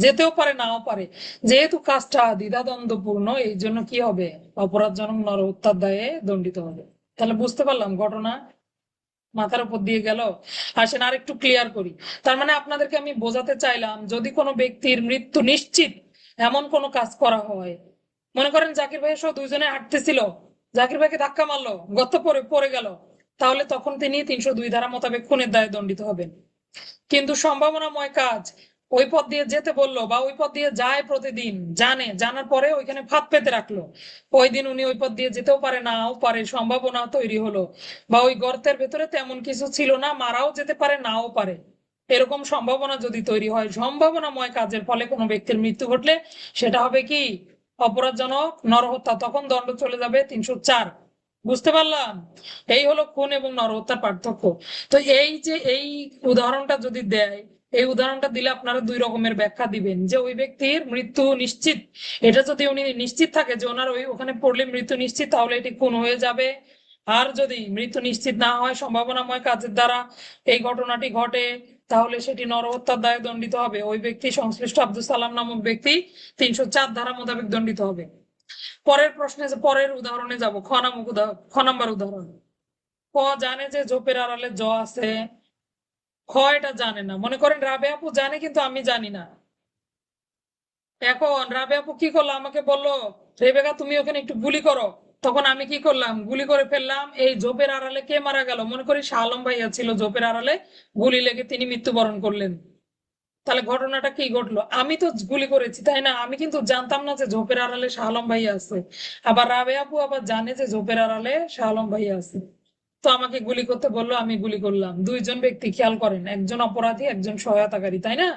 যেতেও পারে, নাও পারে। যেহেতু কাজটা দ্বিধাদ্বন্দ্বপূর্ণ, এই জন্য কি হবে, অপরাধজনক নরহত্যার দায়ে দণ্ডিত হবে। তাহলে বুঝতে পারলাম ঘটনা মাথার উপর দিয়ে গেল। আসেন আর একটু ক্লিয়ার করি। তার মানে আপনাদেরকে আমি বোঝাতে চাইলাম, যদি কোনো ব্যক্তির মৃত্যু নিশ্চিত এমন কোনো কাজ করা হয়, মনে করেন জাকির ভাইয়ের সহ দুইজনে হাঁটতেছিল, জাকির ভাইকে ধাক্কা মারলো, গর্ত পড়ে পড়ে গেল, তাহলে তখন তিনি 302 ধারা মোতাবেক খুনের দায়ে দণ্ডিত হবেন। কিন্তু সম্ভাবনাময় কাজ, ওই পথ দিয়ে যেতে বললো বা ওই পথ দিয়ে যায় প্রতিদিন, জানার পরে ওইখানে ফাঁদ পেতে রাখলো, ওই দিন উনি ওই পথ দিয়ে যেতেও পারে, নাও পারে, সম্ভাবনা তৈরি হলো, বা ওই গর্তের ভেতরে তেমন কিছু ছিল না, মারাও যেতে পারে, নাও পারে, এরকম সম্ভাবনা যদি তৈরি হয়, সম্ভাবনাময় কাজের ফলে কোনো ব্যক্তির মৃত্যু ঘটলে সেটা হবে কি, অপরাধজনক নরহত্যা। তখন দণ্ড চলে যাবে 304। বুঝতে পারলাম? এই হলো খুন এবং নরহত্যার পার্থক্য। তো এই যে এই উদাহরণটা যদি দেয়, এই উদাহরণটা দিলে আপনারা দুই রকমের ব্যাখ্যা দিবেন, যে ওই ব্যক্তির মৃত্যু নিশ্চিত, এটা যদি উনি নিশ্চিত থাকে যে ওনার ওখানে পড়লে মৃত্যু নিশ্চিত, তাহলে এটি খুন হয়ে যাবে। আর যদি মৃত্যু নিশ্চিত না হয়, সম্ভাবনাময় কাজের দ্বারা এই ঘটনাটি ঘটে, তাহলে সেটি নরহত্যার দায়ে দণ্ডিত হবে। ওই ব্যক্তি, সংশ্লিষ্ট আব্দুল সালাম নামক ব্যক্তি 304 ধারা মোতাবেক দণ্ডিত হবে। পরের উদাহরণে যাব। খ নাম্বার উদাহরণ। ক জানে যে ঝোপের আড়ালে আছে। খ এটা জানে না। মনে করেন রাবে আপু জানে, কিন্তু আমি জানি না। এখন রাবে আপু কি করলো, আমাকে বললো, রেবেকা তুমি ওখানে একটু গুলি করো। তখন আমি কি করলাম, গুলি করে ফেললাম। এই ঝোপের আড়ালে কে মারা গেল? মনে করি শাহ আলম ভাইয়া ছিল ঝোপের আড়ালে, গুলি লেগে তিনি মৃত্যুবরণ করলেন। তাহলে ঘটনাটা কি ঘটলো? আমি তো গুলি করেছি, তাই না? আমি কিন্তু জানতাম না যে ঝোপের আড়ালে শাহ আলম ভাইয়া আছে। আবার রাবে আপু আবার জানে যে ঝোপের আড়ালে শাহ আলম ভাইয়া আছে, তো আমাকে গুলি করতে বললো, আমি গুলি করলাম। দুইজন ব্যক্তি, খেয়াল করেন, একজন অপরাধী, একজন সহায়তাকারী, তাই না?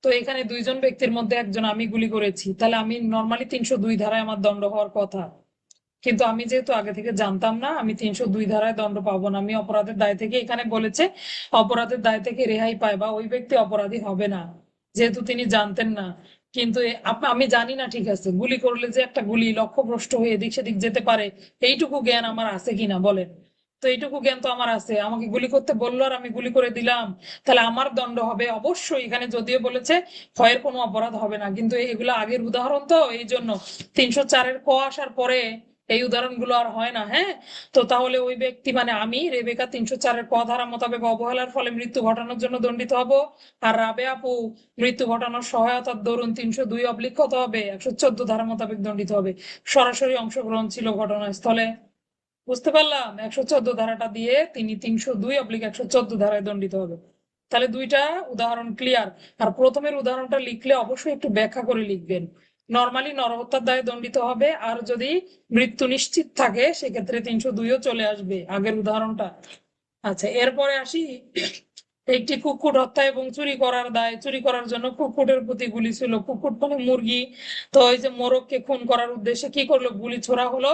তো এখানে দুইজন ব্যক্তির মধ্যে একজন আমি গুলি করেছি, তাহলে আমি নর্মালি 302 ধারায় আমার দণ্ড হওয়ার কথা। কিন্তু আমি যেহেতু আগে থেকে জানতাম না, আমি 302 ধারায় দণ্ড পাবো না। আমি অপরাধের দায় থেকে, এখানে বলেছে অপরাধের দায় থেকে রেহাই পায় বা ওই ব্যক্তি অপরাধী হবে না, যেহেতু তিনি জানতেন না। কিন্তু আমি জানি না, ঠিক আছে, গুলি করলে যে একটা গুলি লক্ষ্যভ্রষ্ট হয়ে এদিক সেদিক যেতে পারে, এইটুকু জ্ঞান আমার আছে কিনা বলেন? তো এইটুকু জ্ঞান তো আমার আছে। আমাকে গুলি করতে বললো আর আমি গুলি করে দিলাম, তাহলে আমার দণ্ড হবে অবশ্যই। এখানে যদিও বলেছে ভয়ের কোনো অপরাধ হবে না, কিন্তু এগুলো আগের উদাহরণ, তো এই জন্য 304-এর ক আসার পরে এই উদাহরণগুলো আর হয় না। হ্যাঁ, তো তাহলে ওই ব্যক্তি মানে আমি রেবেকা 304-এর ক ধারা মোতাবেক অবহেলার ফলে মৃত্যু ঘটানোর জন্য দণ্ডিত হব। আর রাবে আপু মৃত্যু ঘটানোর সহায়তার দরুন 302 কত হবে, 114 ধারা মোতাবেক দণ্ডিত হবে। সরাসরি অংশগ্রহণ ছিল ঘটনাস্থলে। বুঝতে পারলাম? 114 ধারাটা দিয়ে তিনি 302/114 ধারায় দণ্ডিত হবে। তাহলে দুইটা উদাহরণ ক্লিয়ার। আর প্রথমের উদাহরণটা লিখলে অবশ্যই একটু ব্যাখ্যা করে লিখবেন। নর্মালি নরহত্যার দায়ে দণ্ডিত হবে, আর যদি মৃত্যু নিশ্চিত থাকে সেক্ষেত্রে 302ও চলে আসবে, আগের উদাহরণটা। আচ্ছা, এরপরে আসি। একটি কুকুর হত্যা এবং চুরি করার দায়। চুরি করার জন্য কুকুরের প্রতি গুলি ছিল। কুকুর মানে মুরগি। তো ওই যে মোরগকে খুন করার উদ্দেশ্যে কি করলো, গুলি ছোড়া হলো।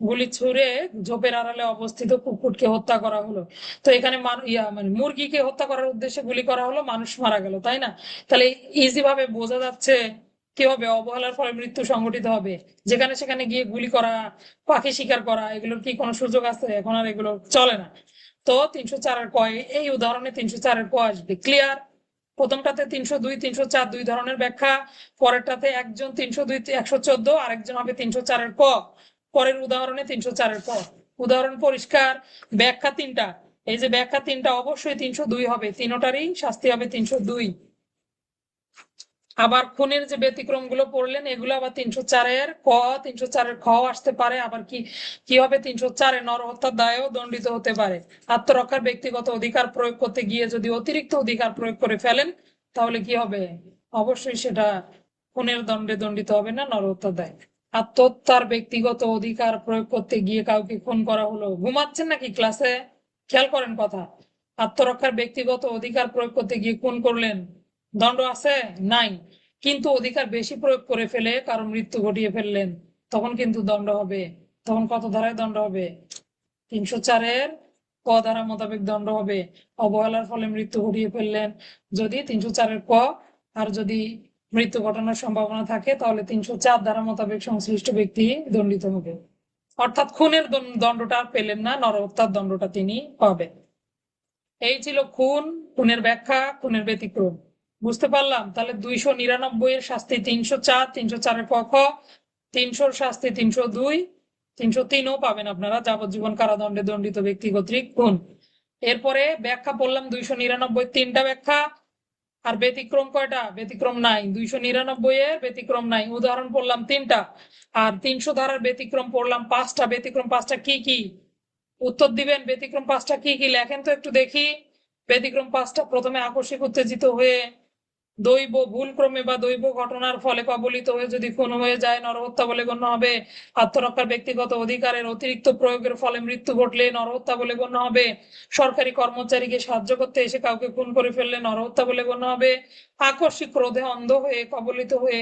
গুলি ছুড়ে ঝোপের আড়ালে অবস্থিত কুকুরকে হত্যা করা হলো। তো এখানে মানে মুরগিকে হত্যা করার উদ্দেশ্যে গুলি করা হলো, মানুষ মারা গেল, তাই না? তাহলে ইজি ভাবে বোঝা যাচ্ছে কি হবে, অবহেলার ফলে মৃত্যু সংঘটিত হবে। যেখানে সেখানে গিয়ে গুলি করা, পাখি শিকার করা, এগুলোর কি কোনো সুযোগ আছে? এখন আর এগুলো চলে না। তো 304-এর কয়, এই উদাহরণে 304-এর ক আসবে। ক্লিয়ার? প্রথমটাতে 302, 304 দুই ধরনের ব্যাখ্যা। পরেরটাতে একজন 302 114, আরেকজন হবে 304-এর ক। পরের উদাহরণে 304-এর ক। উদাহরণ পরিষ্কার। ব্যাখ্যা তিনটা। এই যে ব্যাখ্যা তিনটা অবশ্যই 302 হবে, তিনোটারই শাস্তি হবে 302। আবার খুনের যে ব্যতিক্রম গুলো পড়লেন এগুলো আবার 304-এর ক, 304-এর খ আসতে পারে। আবার কি কি হবে, 304-এ নরহত্যার দায়েও দণ্ডিত হতে পারে। আত্মরক্ষার ব্যক্তিগত অধিকার প্রয়োগ করতে গিয়ে যদি অতিরিক্ত অধিকার প্রয়োগ করে ফেলেন তাহলে কি হবে, অবশ্যই সেটা খুনের দণ্ডে দণ্ডিত হবে না, নরহত্যার দায়। আত্মহত্যার ব্যক্তিগত অধিকার প্রয়োগ করতে গিয়ে কাউকে খুন করা হলো, ঘুমাচ্ছেন নাকি ক্লাসে, খেয়াল করেন কথা। আত্মরক্ষার ব্যক্তিগত অধিকার প্রয়োগ করতে গিয়ে খুন করলেন, দণ্ড আছে নাই, কিন্তু অধিকার বেশি প্রয়োগ করে ফেলে কারো মৃত্যু ঘটিয়ে ফেললেন, তখন কিন্তু দণ্ড হবে। তখন কত ধারায় দণ্ড হবে, 304-এর ক ধারা মোতাবেক দণ্ড হবে। অবহেলার ফলে মৃত্যু ঘটিয়ে ফেললেন যদি 304-এর ক, আর যদি মৃত্যু ঘটানোর সম্ভাবনা থাকে তাহলে 304 ধারা মোতাবেক সংশ্লিষ্ট ব্যক্তি দণ্ডিত হবে। অর্থাৎ খুনের দণ্ডটা আর পেলেন না, নরহত্যার দণ্ডটা তিনি পাবেন। এই ছিল খুন, খুনের ব্যাখ্যা, খুনের ব্যতিক্রম। বুঝতে পারলাম? তাহলে 299-এর শাস্তি 304, 304-এর ক খ, 300-র শাস্তি 302, 303-ও পাবেন আপনারা, যাবজ্জীবন কারাদণ্ডে দণ্ডিত ব্যক্তি কর্তৃক খুন। এরপরে ব্যাখ্যা পড়লাম 299 তিনটা ব্যাখ্যা, আর ব্যতিক্রম কয়টা, ব্যতিক্রম নাই। 299-এর ব্যতিক্রম নাই, উদাহরণ পড়লাম 3টা। আর 300 ধারার ব্যতিক্রম পড়লাম 5টা। ব্যতিক্রম 5টা কি কি, উত্তর দিবেন। ব্যতিক্রম 5টা কি কি লেখেন তো একটু দেখি। ব্যতিক্রম 5টা, প্রথমে আকস্মিক উত্তেজিত হয়ে দৈব ভুলক্রমে বা দৈব ঘটনার ফলে কবলিত হয়ে যদি খুন হয়ে যায় নরহত্যা বলে গণ্য হবে। আত্মরক্ষার ব্যক্তিগত অধিকারের অতিরিক্ত প্রয়োগের ফলে মৃত্যু ঘটলে নরহত্যা বলে গণ্য হবে। সরকারি কর্মচারীকে সাহায্য করতে এসে কাউকে খুন করে ফেললে নরহত্যা বলে গণ্য হবে। আকস্মিক ক্রোধে অন্ধ হয়ে কবলিত হয়ে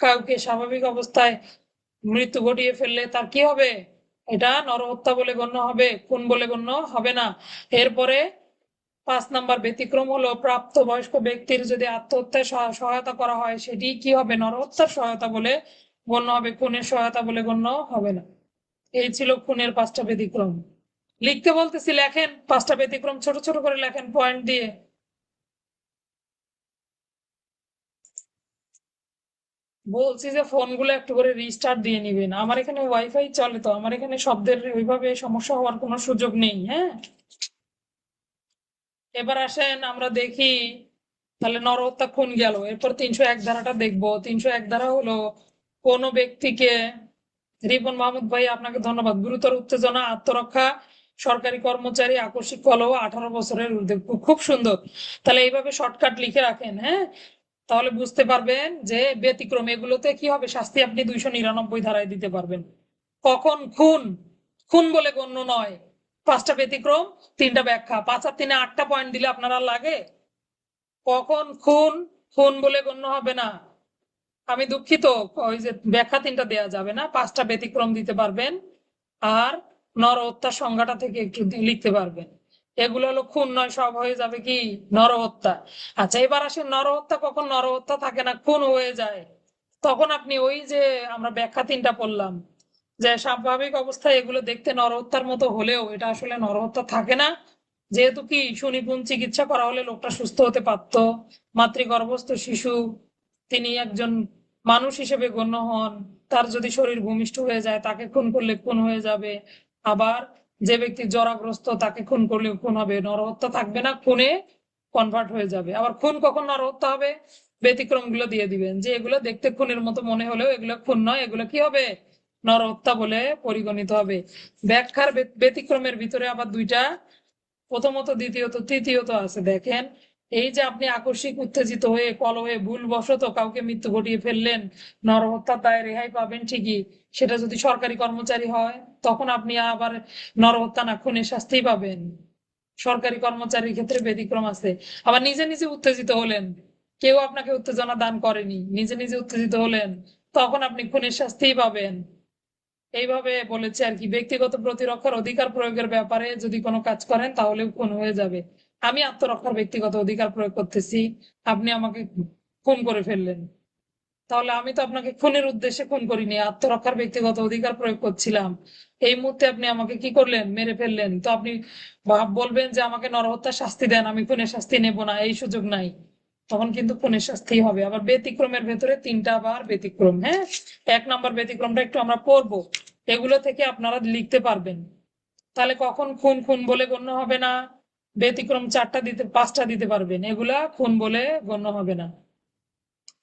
কাউকে স্বাভাবিক অবস্থায় মৃত্যু ঘটিয়ে ফেললে তার কি হবে, এটা নরহত্যা বলে গণ্য হবে, খুন বলে গণ্য হবে না। এরপরে 5 নম্বর ব্যতিক্রম হলো প্রাপ্তবয়স্ক ব্যক্তির যদি আত্মহত্যায় সহায়তা করা হয় সেটি কি হবে, নরহত্যার সহায়তা বলে গণ্য হবে, খুনের সহায়তা বলে গণ্য হবে না। এই ছিল খুনের 5টা ব্যতিক্রম। লিখতে বলতেছি, লেখেন 5টা ব্যতিক্রম, ছোট ছোট করে লেখেন পয়েন্ট দিয়ে। বলছি যে ফোনগুলো একটু করে রিস্টার্ট দিয়ে নিবেন। আমার এখানে ওয়াইফাই চলে, তো আমার এখানে শব্দের ওইভাবে সমস্যা হওয়ার কোনো সুযোগ নেই। হ্যাঁ, এবার আসেন আমরা দেখি, তাহলে নরহত্যা খুন গেল। এরপর 301 ধারাটা দেখবো। 301 ধারা হলো কোন ব্যক্তিকে, রিপন মাহমুদ ভাই আপনাকে ধন্যবাদ, গুরুতর উত্তেজনা, আত্মরক্ষা, সরকারি কর্মচারী, আকস্মিক কলহ, 18 বছরের ঊর্ধ্বে। খুব সুন্দর। তাহলে এইভাবে শর্টকাট লিখে রাখেন, হ্যাঁ, তাহলে বুঝতে পারবেন যে ব্যতিক্রম এগুলোতে কি হবে, শাস্তি আপনি 299 ধারায় দিতে পারবেন। কখন খুন খুন বলে গণ্য নয়, 5টা ব্যতিক্রম, 3টা ব্যাখ্যা, 5 আর 3-এ 8টা পয়েন্ট দিলে আপনারা লাগে। কখন খুন খুন বলে গণ্য হবে না, আমি দুঃখিত, ওই যে ব্যাখ্যা 3টা দেয়া যাবে না, 5টা ব্যতিক্রম দিতে পারবেন। আর নরহত্যার সংজ্ঞাটা থেকে একটু লিখতে পারবেন। এগুলো হলো খুন নয়, সব হয়ে যাবে কি নরহত্যা। আচ্ছা, এবার আসেন নরহত্যা কখন নরহত্যা থাকে না, খুন হয়ে যায়, তখন আপনি ওই যে আমরা ব্যাখ্যা 3টা পড়লাম, যে স্বাভাবিক অবস্থায় এগুলো দেখতে নরহত্যার মতো হলেও এটা আসলে নরহত্যা থাকে না। যেহেতু কি সুনিপুণ চিকিৎসা করা হলে লোকটা সুস্থ হতে পারতো, মাতৃগর্ভস্থ শিশু, তিনি একজন মানুষ হিসেবে গণ্য হন, তার যদি শরীর ভূমিষ্ঠ হয়ে যায় তাকে খুন করলে খুন হয়ে যাবে। আবার যে ব্যক্তি জরাগ্রস্ত তাকে খুন করলে খুন হবে, নরহত্যা থাকবে না, খুনে কনভার্ট হয়ে যাবে। আবার খুন কখন নরহত্যা হবে, ব্যতিক্রম গুলো দিয়ে দিবেন, যে এগুলো দেখতে খুনের মতো মনে হলেও এগুলো খুন নয়, এগুলো কি হবে, নরহত্যা বলে পরিগণিত হবে। ব্যাখ্যার ব্যতিক্রমের ভিতরে আবার 2টা, প্রথমত, দ্বিতীয়ত, তৃতীয়ত আছে। দেখেন, এই যে আপনি আকস্মিক উত্তেজিত হয়ে কলহে ভুলবশত কাউকে মৃত্যু ঘটিয়ে ফেললেন, নরহত্যার দায়ে রেহাই পাবেন ঠিকই, সেটা যদি সরকারি কর্মচারী হয় তখন আপনি আবার নরহত্যা না খুনের শাস্তি পাবেন। সরকারি কর্মচারীর ক্ষেত্রে ব্যতিক্রম আছে। আবার নিজে নিজে উত্তেজিত হলেন, কেউ আপনাকে উত্তেজনা দান করেনি, নিজে নিজে উত্তেজিত হলেন, তখন আপনি খুনের শাস্তি পাবেন। এইভাবে বলেছে আর কি, ব্যক্তিগত প্রতিরক্ষার অধিকার প্রয়োগের ব্যাপারে যদি কোনো কাজ করেন তাহলে খুন হয়ে যাবে। আমি আত্মরক্ষার ব্যক্তিগত অধিকার প্রয়োগ করতেছি, আপনি আমাকে খুন করে ফেললেন, তাহলে আমি তো আপনাকে খুনের উদ্দেশ্যে খুন করিনি, আত্মরক্ষার ব্যক্তিগত অধিকার প্রয়োগ করছিলাম। এই মুহূর্তে আপনি আমাকে কি করলেন, মেরে ফেললেন, তো আপনি বলবেন যে আমাকে নরহত্যার শাস্তি দেন, আমি খুনের শাস্তি নেব না, এই সুযোগ নাই, তখন কিন্তু খুনের শাস্তি হবে। আবার ব্যতিক্রমের ভেতরে 3টা আবার ব্যতিক্রম। হ্যাঁ, 1 নম্বর ব্যতিক্রমটা একটু আমরা পড়বো, এগুলো থেকে আপনারা লিখতে পারবেন। তাহলে কখন খুন খুন বলে গণ্য হবে না, ব্যতিক্রম 4টা দিতে 5টা দিতে পারবেন, এগুলা খুন বলে গণ্য হবে না।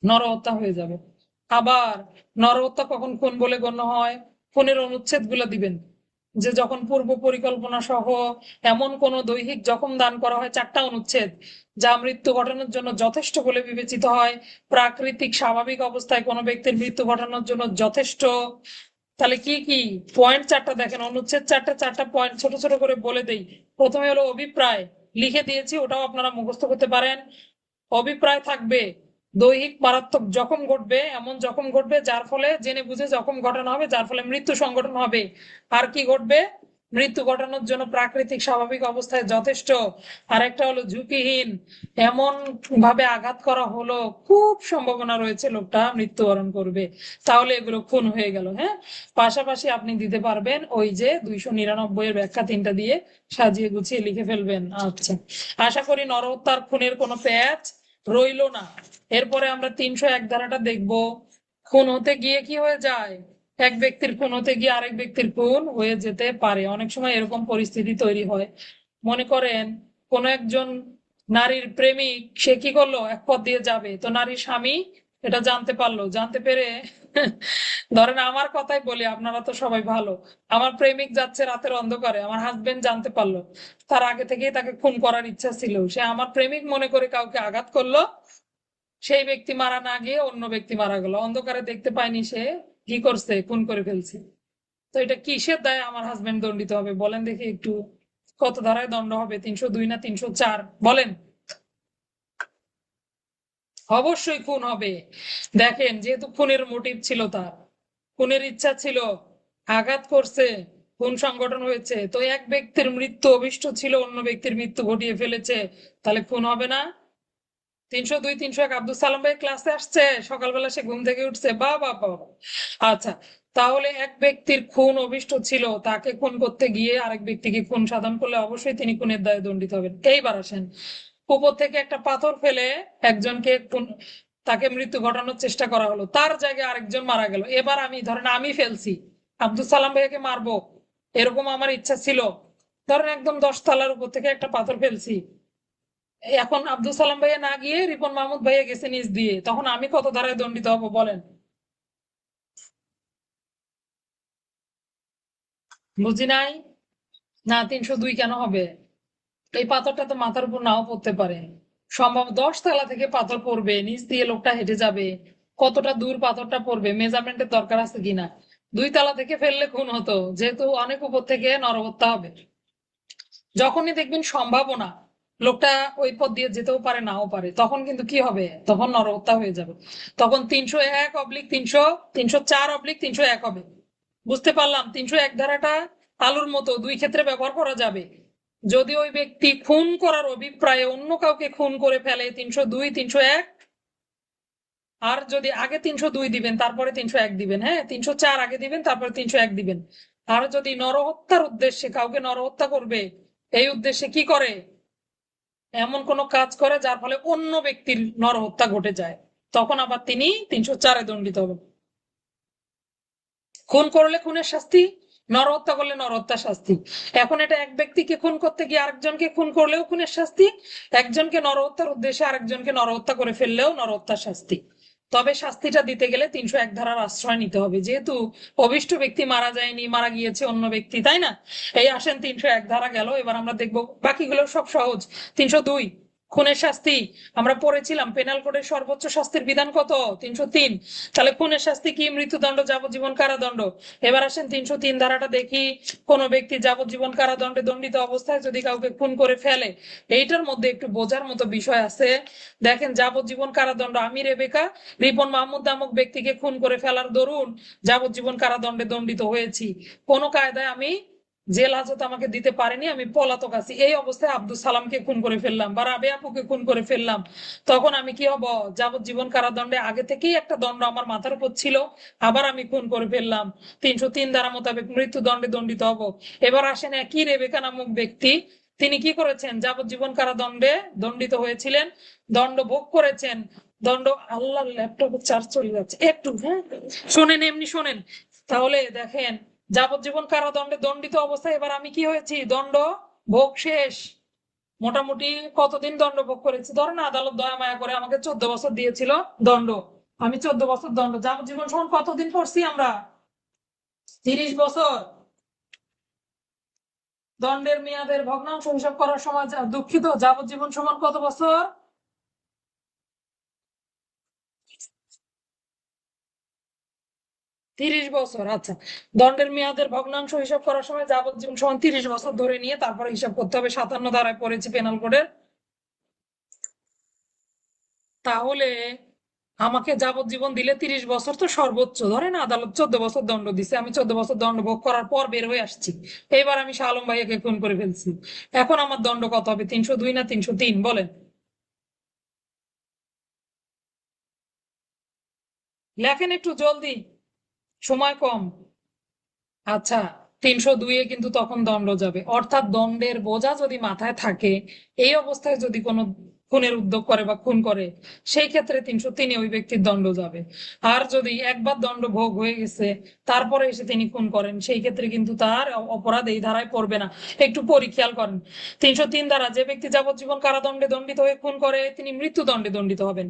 নরহত্যা হয়ে যাবে। আবার নরহত্যা কখন খুন বলে গণ্য হয়? খুনের অনুচ্ছেদ গুলো দিবেন, যে যখন পূর্ব পরিকল্পনা সহ এমন কোন দৈহিক জখম দান করা হয়, 4টা অনুচ্ছেদ, যা মৃত্যু ঘটানোর জন্য যথেষ্ট বলে বিবেচিত হয়, প্রাকৃতিক স্বাভাবিক অবস্থায় কোনো ব্যক্তির মৃত্যু ঘটানোর জন্য যথেষ্ট। তাহলে কি কি পয়েন্ট 4টা দেখেন, অনুচ্ছেদ 4টা পয়েন্ট ছোট ছোট করে বলে দেই। প্রথমে হলো অভিপ্রায়, লিখে দিয়েছি, ওটাও আপনারা মুখস্থ করতে পারেন। অভিপ্রায় থাকবে দৈহিক মারাত্মক জখম ঘটবে, এমন জখম ঘটবে যার ফলে জেনে বুঝে জখম ঘটানো হবে, যার ফলে মৃত্যু সংঘটন হবে। আর কি ঘটবে? মৃত্যু ঘটানোর জন্য প্রাকৃতিক স্বাভাবিক অবস্থায় যথেষ্ট। আর একটা হলো ঝুঁকিহীন, এমন ভাবে আঘাত করা হলো খুব সম্ভাবনা রয়েছে লোকটা মৃত্যুবরণ করবে, তাহলে এগুলো খুন হয়ে গেল। হ্যাঁ, পাশাপাশি আপনি দিতে পারবেন ওই যে 299 এর ব্যাখ্যা 3টা দিয়ে সাজিয়ে গুছিয়ে লিখে ফেলবেন। আচ্ছা, আশা করি নরহত্যার খুনের কোনো প্যাচ রইলো না। এরপরে আমরা 301 ধারাটা দেখবো। খুন হতে গিয়ে কি হয়ে যায়? এক ব্যক্তির খুন হতে গিয়ে আরেক ব্যক্তির খুন হয়ে যেতে পারে। অনেক সময় এরকম পরিস্থিতি তৈরি হয়। মনে করেন কোন একজন নারীর প্রেমিক, সে কি করলো, এক পথ দিয়ে যাবে, তো নারীর স্বামী এটা জানতে পারলো, জানতে পেরে ধরেন আমার কথাই বলি, আপনারা তো সবাই ভালো, আমার প্রেমিক যাচ্ছে রাতের অন্ধকারে, আমার হাজবেন্ড জানতে পারলো, তার আগে থেকেই তাকে খুন করার ইচ্ছা ছিল, সে আমার প্রেমিক মনে করে কাউকে আঘাত করলো, সেই ব্যক্তি মারা না গিয়ে অন্য ব্যক্তি মারা গেল, অন্ধকারে দেখতে পায়নি, সে কি করছে, খুন করে ফেলছে। তো এটা কিসের দায়ে আমার হাজবেন্ড দণ্ডিত হবে বলেন দেখি একটু? কত ধারায় দণ্ড হবে, 302 না 304 বলেন? অবশ্যই খুন হবে। দেখেন, যেহেতু খুনের মোটিভ ছিল, তার খুনের ইচ্ছা ছিল, আঘাত করছে, খুন সংগঠন হয়েছে, তো এক ব্যক্তির মৃত্যু অভিষ্ট ছিল, অন্য ব্যক্তির মৃত্যু ঘটিয়ে ফেলেছে, তাহলে খুন হবে না? 302 301 আব্দুল সালাম ভাই ক্লাসে আসছে, সকালবেলা সে ঘুম থেকে উঠছে, বা বা বা বা। আচ্ছা, তাহলে এক ব্যক্তির খুন অভিষ্ট ছিল, তাকে খুন করতে গিয়ে আরেক ব্যক্তিকে খুন সাধন করলে অবশ্যই তিনি খুনের দায়ে দণ্ডিত হবেন। এইবার আসেন, উপর থেকে একটা পাথর ফেলে একজনকে খুন, তাকে মৃত্যু ঘটানোর চেষ্টা করা হলো, তার জায়গায় আরেকজন মারা গেল। এবার আমি ধরেন আমি ফেলছি, আব্দুল সালাম ভাইয়াকে মারবো, এরকম আমার ইচ্ছা ছিল, ধরেন একদম 10 তলার উপর থেকে একটা পাথর ফেলছি, এখন আব্দুল সালাম ভাইয়া না গিয়ে রিপন মাহমুদ ভাইয়া গেছে নিচ দিয়ে, তখন আমি কত ধারায় দণ্ডিত হব বলেন? বুঝি নাই। না, 302 কেন হবে? এই পাথরটা তো মাথার উপর নাও পড়তে পারে, সম্ভব 10 তলা থেকে পাথর পড়বে, নিচ দিয়ে লোকটা হেঁটে যাবে, কতটা দূর পাথরটা পড়বে মেজারমেন্টের দরকার আছে কিনা? 2 তলা থেকে ফেললে খুন হতো, যেহেতু অনেক উপর থেকে নরহত্যা হবে। যখনই দেখবেন সম্ভাবনা লোকটা ওই পথ দিয়ে যেতেও পারে নাও পারে, তখন কিন্তু কি হবে, তখন নরহত্যা হয়ে যাবে। তখন 301 / 300, 304 / 301 হবে। বুঝতে পারলাম, 301 ধারাটা আলুর মতো দুই ক্ষেত্রে ব্যবহার করা যাবে। যদি ওই ব্যক্তি খুন করার অভিপ্রায়ে অন্য কাউকে খুন করে ফেলে, 302 301। আর যদি আগে 302 দিবেন তারপরে 301 দিবেন, হ্যাঁ, 304 আগে দিবেন তারপরে 301 দিবেন। আর যদি নরহত্যার উদ্দেশ্যে কাউকে নরহত্যা করবে, এই উদ্দেশ্যে কি করে, এমন কোন কাজ করে যার ফলে অন্য ব্যক্তির নরহত্যা ঘটে যায়, তখন আবার তিনি 304-এ দণ্ডিত হবেন। খুন করলে খুনের শাস্তি, নরহত্যা করলে নরহত্যা শাস্তি। এখন এটা এক ব্যক্তিকে খুন করতে গিয়ে আরেকজনকে খুন করলেও খুনের শাস্তি, একজনকে নরহত্যার উদ্দেশ্যে আরেকজনকে নরহত্যা করে ফেললেও নরহত্যার শাস্তি। তবে শাস্তিটা দিতে গেলে 301 ধারার আশ্রয় নিতে হবে, যেহেতু অভিষ্ট ব্যক্তি মারা যায়নি, মারা গিয়েছে অন্য ব্যক্তি, তাই না? এই আসেন, 301 ধারা গেল, এবার আমরা দেখবো বাকিগুলো সব সহজ। 302 খুনের শাস্তি, আমরা পড়েছিলাম পেনাল কোডের সর্বোচ্চ শাস্তির বিধান কত, 303। তাহলে খুনের শাস্তি কি, মৃত্যুদণ্ড, যাবজ্জীবন কারাদণ্ড। এবার আসেন 303 ধারাটা দেখি। কোন ব্যক্তি যাবজ্জীবন কারাদণ্ডে দণ্ডিত অবস্থায় যদি কাউকে খুন করে ফেলে, এইটার মধ্যে একটু বোঝার মতো বিষয় আছে। দেখেন, যাবজ্জীবন কারাদণ্ড, আমি রেবেকা রিপন মাহমুদ নামক ব্যক্তিকে খুন করে ফেলার দরুন যাবজ্জীবন কারাদণ্ডে দণ্ডিত হয়েছি। কোন কায়দায় আমি জেল হাজত আমাকে দিতে পারেনি, আমি পলাতক আছি, এই অবস্থায় আব্দুল সালামকে খুন করে ফেললাম বা রাবে আপুকে খুন করে ফেললাম, তখন আমি কি হব, যাবজ্জীবন কারাদণ্ডে আগে থেকেই একটা দণ্ড আমার মাথার উপর ছিল, আবার আমি খুন করে ফেললাম, 303 ধারা মোতাবেক মৃত্যুদণ্ডে দণ্ডিত হব। এবার আসেন, একই রেবেকা নামক ব্যক্তি, তিনি কি করেছেন, যাবজ্জীবন কারাদণ্ডে দণ্ডিত হয়েছিলেন, দণ্ড ভোগ করেছেন, দণ্ড, আল্লাহ ল্যাপটপে চার্জ চলে যাচ্ছে একটু, হ্যাঁ শোনেন, এমনি শোনেন। তাহলে দেখেন, যাবজ্জীবন কারাদণ্ডে দণ্ডিত অবস্থায় এবার আমি কি হয়েছি, দণ্ড ভোগ শেষ, মোটামুটি কতদিন দণ্ড ভোগ করেছি, ধরেন আদালত দয়া মায়া করে আমাকে 14 বছর দিয়েছিল দণ্ড, আমি 14 বছর দণ্ড, যাবজ্জীবন সমান কতদিন পড়ছি আমরা? 30 বছর। দণ্ডের মেয়াদের ভগ্নাংশ হিসাব করার সময় দুঃখিত, যাবজ্জীবন সমান কত বছর? 30 বছর, আচ্ছা। দণ্ডের মেয়াদের ভগ্নাংশ হিসাব করার সময় যাবজ্জীবন সমান 30 বছর ধরে নিয়ে তারপরে হিসাব করতে হবে। 57 ধারায় পড়েছি পেনাল কোডের। তাহলে আমাকে যাবজ্জীবন দিলে 30 বছর তো সর্বোচ্চ, ধরেন আদালত 14 বছর দণ্ড দিছে, আমি 14 বছর দণ্ড ভোগ করার পর বের হয়ে আসছি। এবার আমি শাহ আলম ভাইয়াকে খুন করে ফেলছি। এখন আমার দণ্ড কত হবে, 302 না 303 বলেন? লেখেন একটু জলদি, সময় কম। আচ্ছা, 302-এ কিন্তু তখন দণ্ড যাবে, অর্থাৎ দণ্ডের বোঝা যদি মাথায় থাকে, এই অবস্থায় যদি কোনো খুনের উদ্যোগ করে বা খুন করে, সেই ক্ষেত্রে 303-এ ওই ব্যক্তির দণ্ড যাবে। আর যদি একবার দণ্ড ভোগ হয়ে গেছে তারপরে এসে তিনি খুন করেন, সেই ক্ষেত্রে কিন্তু তার অপরাধ এই ধারায় পড়বে না। একটু পরিখেয়াল করেন, 303 ধারা, যে ব্যক্তি যাবজ্জীবন কারাদণ্ডে দণ্ডিত হয়ে খুন করে তিনি মৃত্যুদণ্ডে দণ্ডিত হবেন।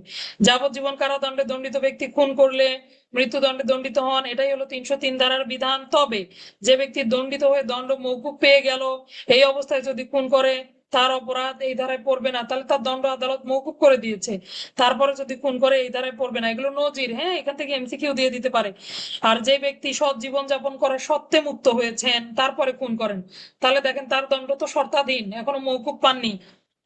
যাবজ্জীবন কারাদণ্ডে দণ্ডিত ব্যক্তি খুন করলে মৃত্যুদণ্ডে দণ্ডিত হন, এটাই হলো 303 ধারার বিধান। তবে যে ব্যক্তি দণ্ডিত হয়ে দণ্ড মওকুফ পেয়ে গেল, এই অবস্থায় যদি খুন করে তার অপরাধ এই ধারায় পড়বে না, তাহলে তার দণ্ড আদালত মওকুফ করে দিয়েছে। তারপরে যদি খুন করে এই ধারায় পড়বে না। এগুলো নজির, হ্যাঁ, এখান থেকে এমসিকিউ দিয়ে দিতে পারে। আর যে ব্যক্তি সৎ জীবন যাপন করার সত্ত্বে মুক্ত হয়েছেন তারপরে খুন করেন, তাহলে দেখেন তার দণ্ড তো শর্তাধীন, এখনো মওকুফ পাননি।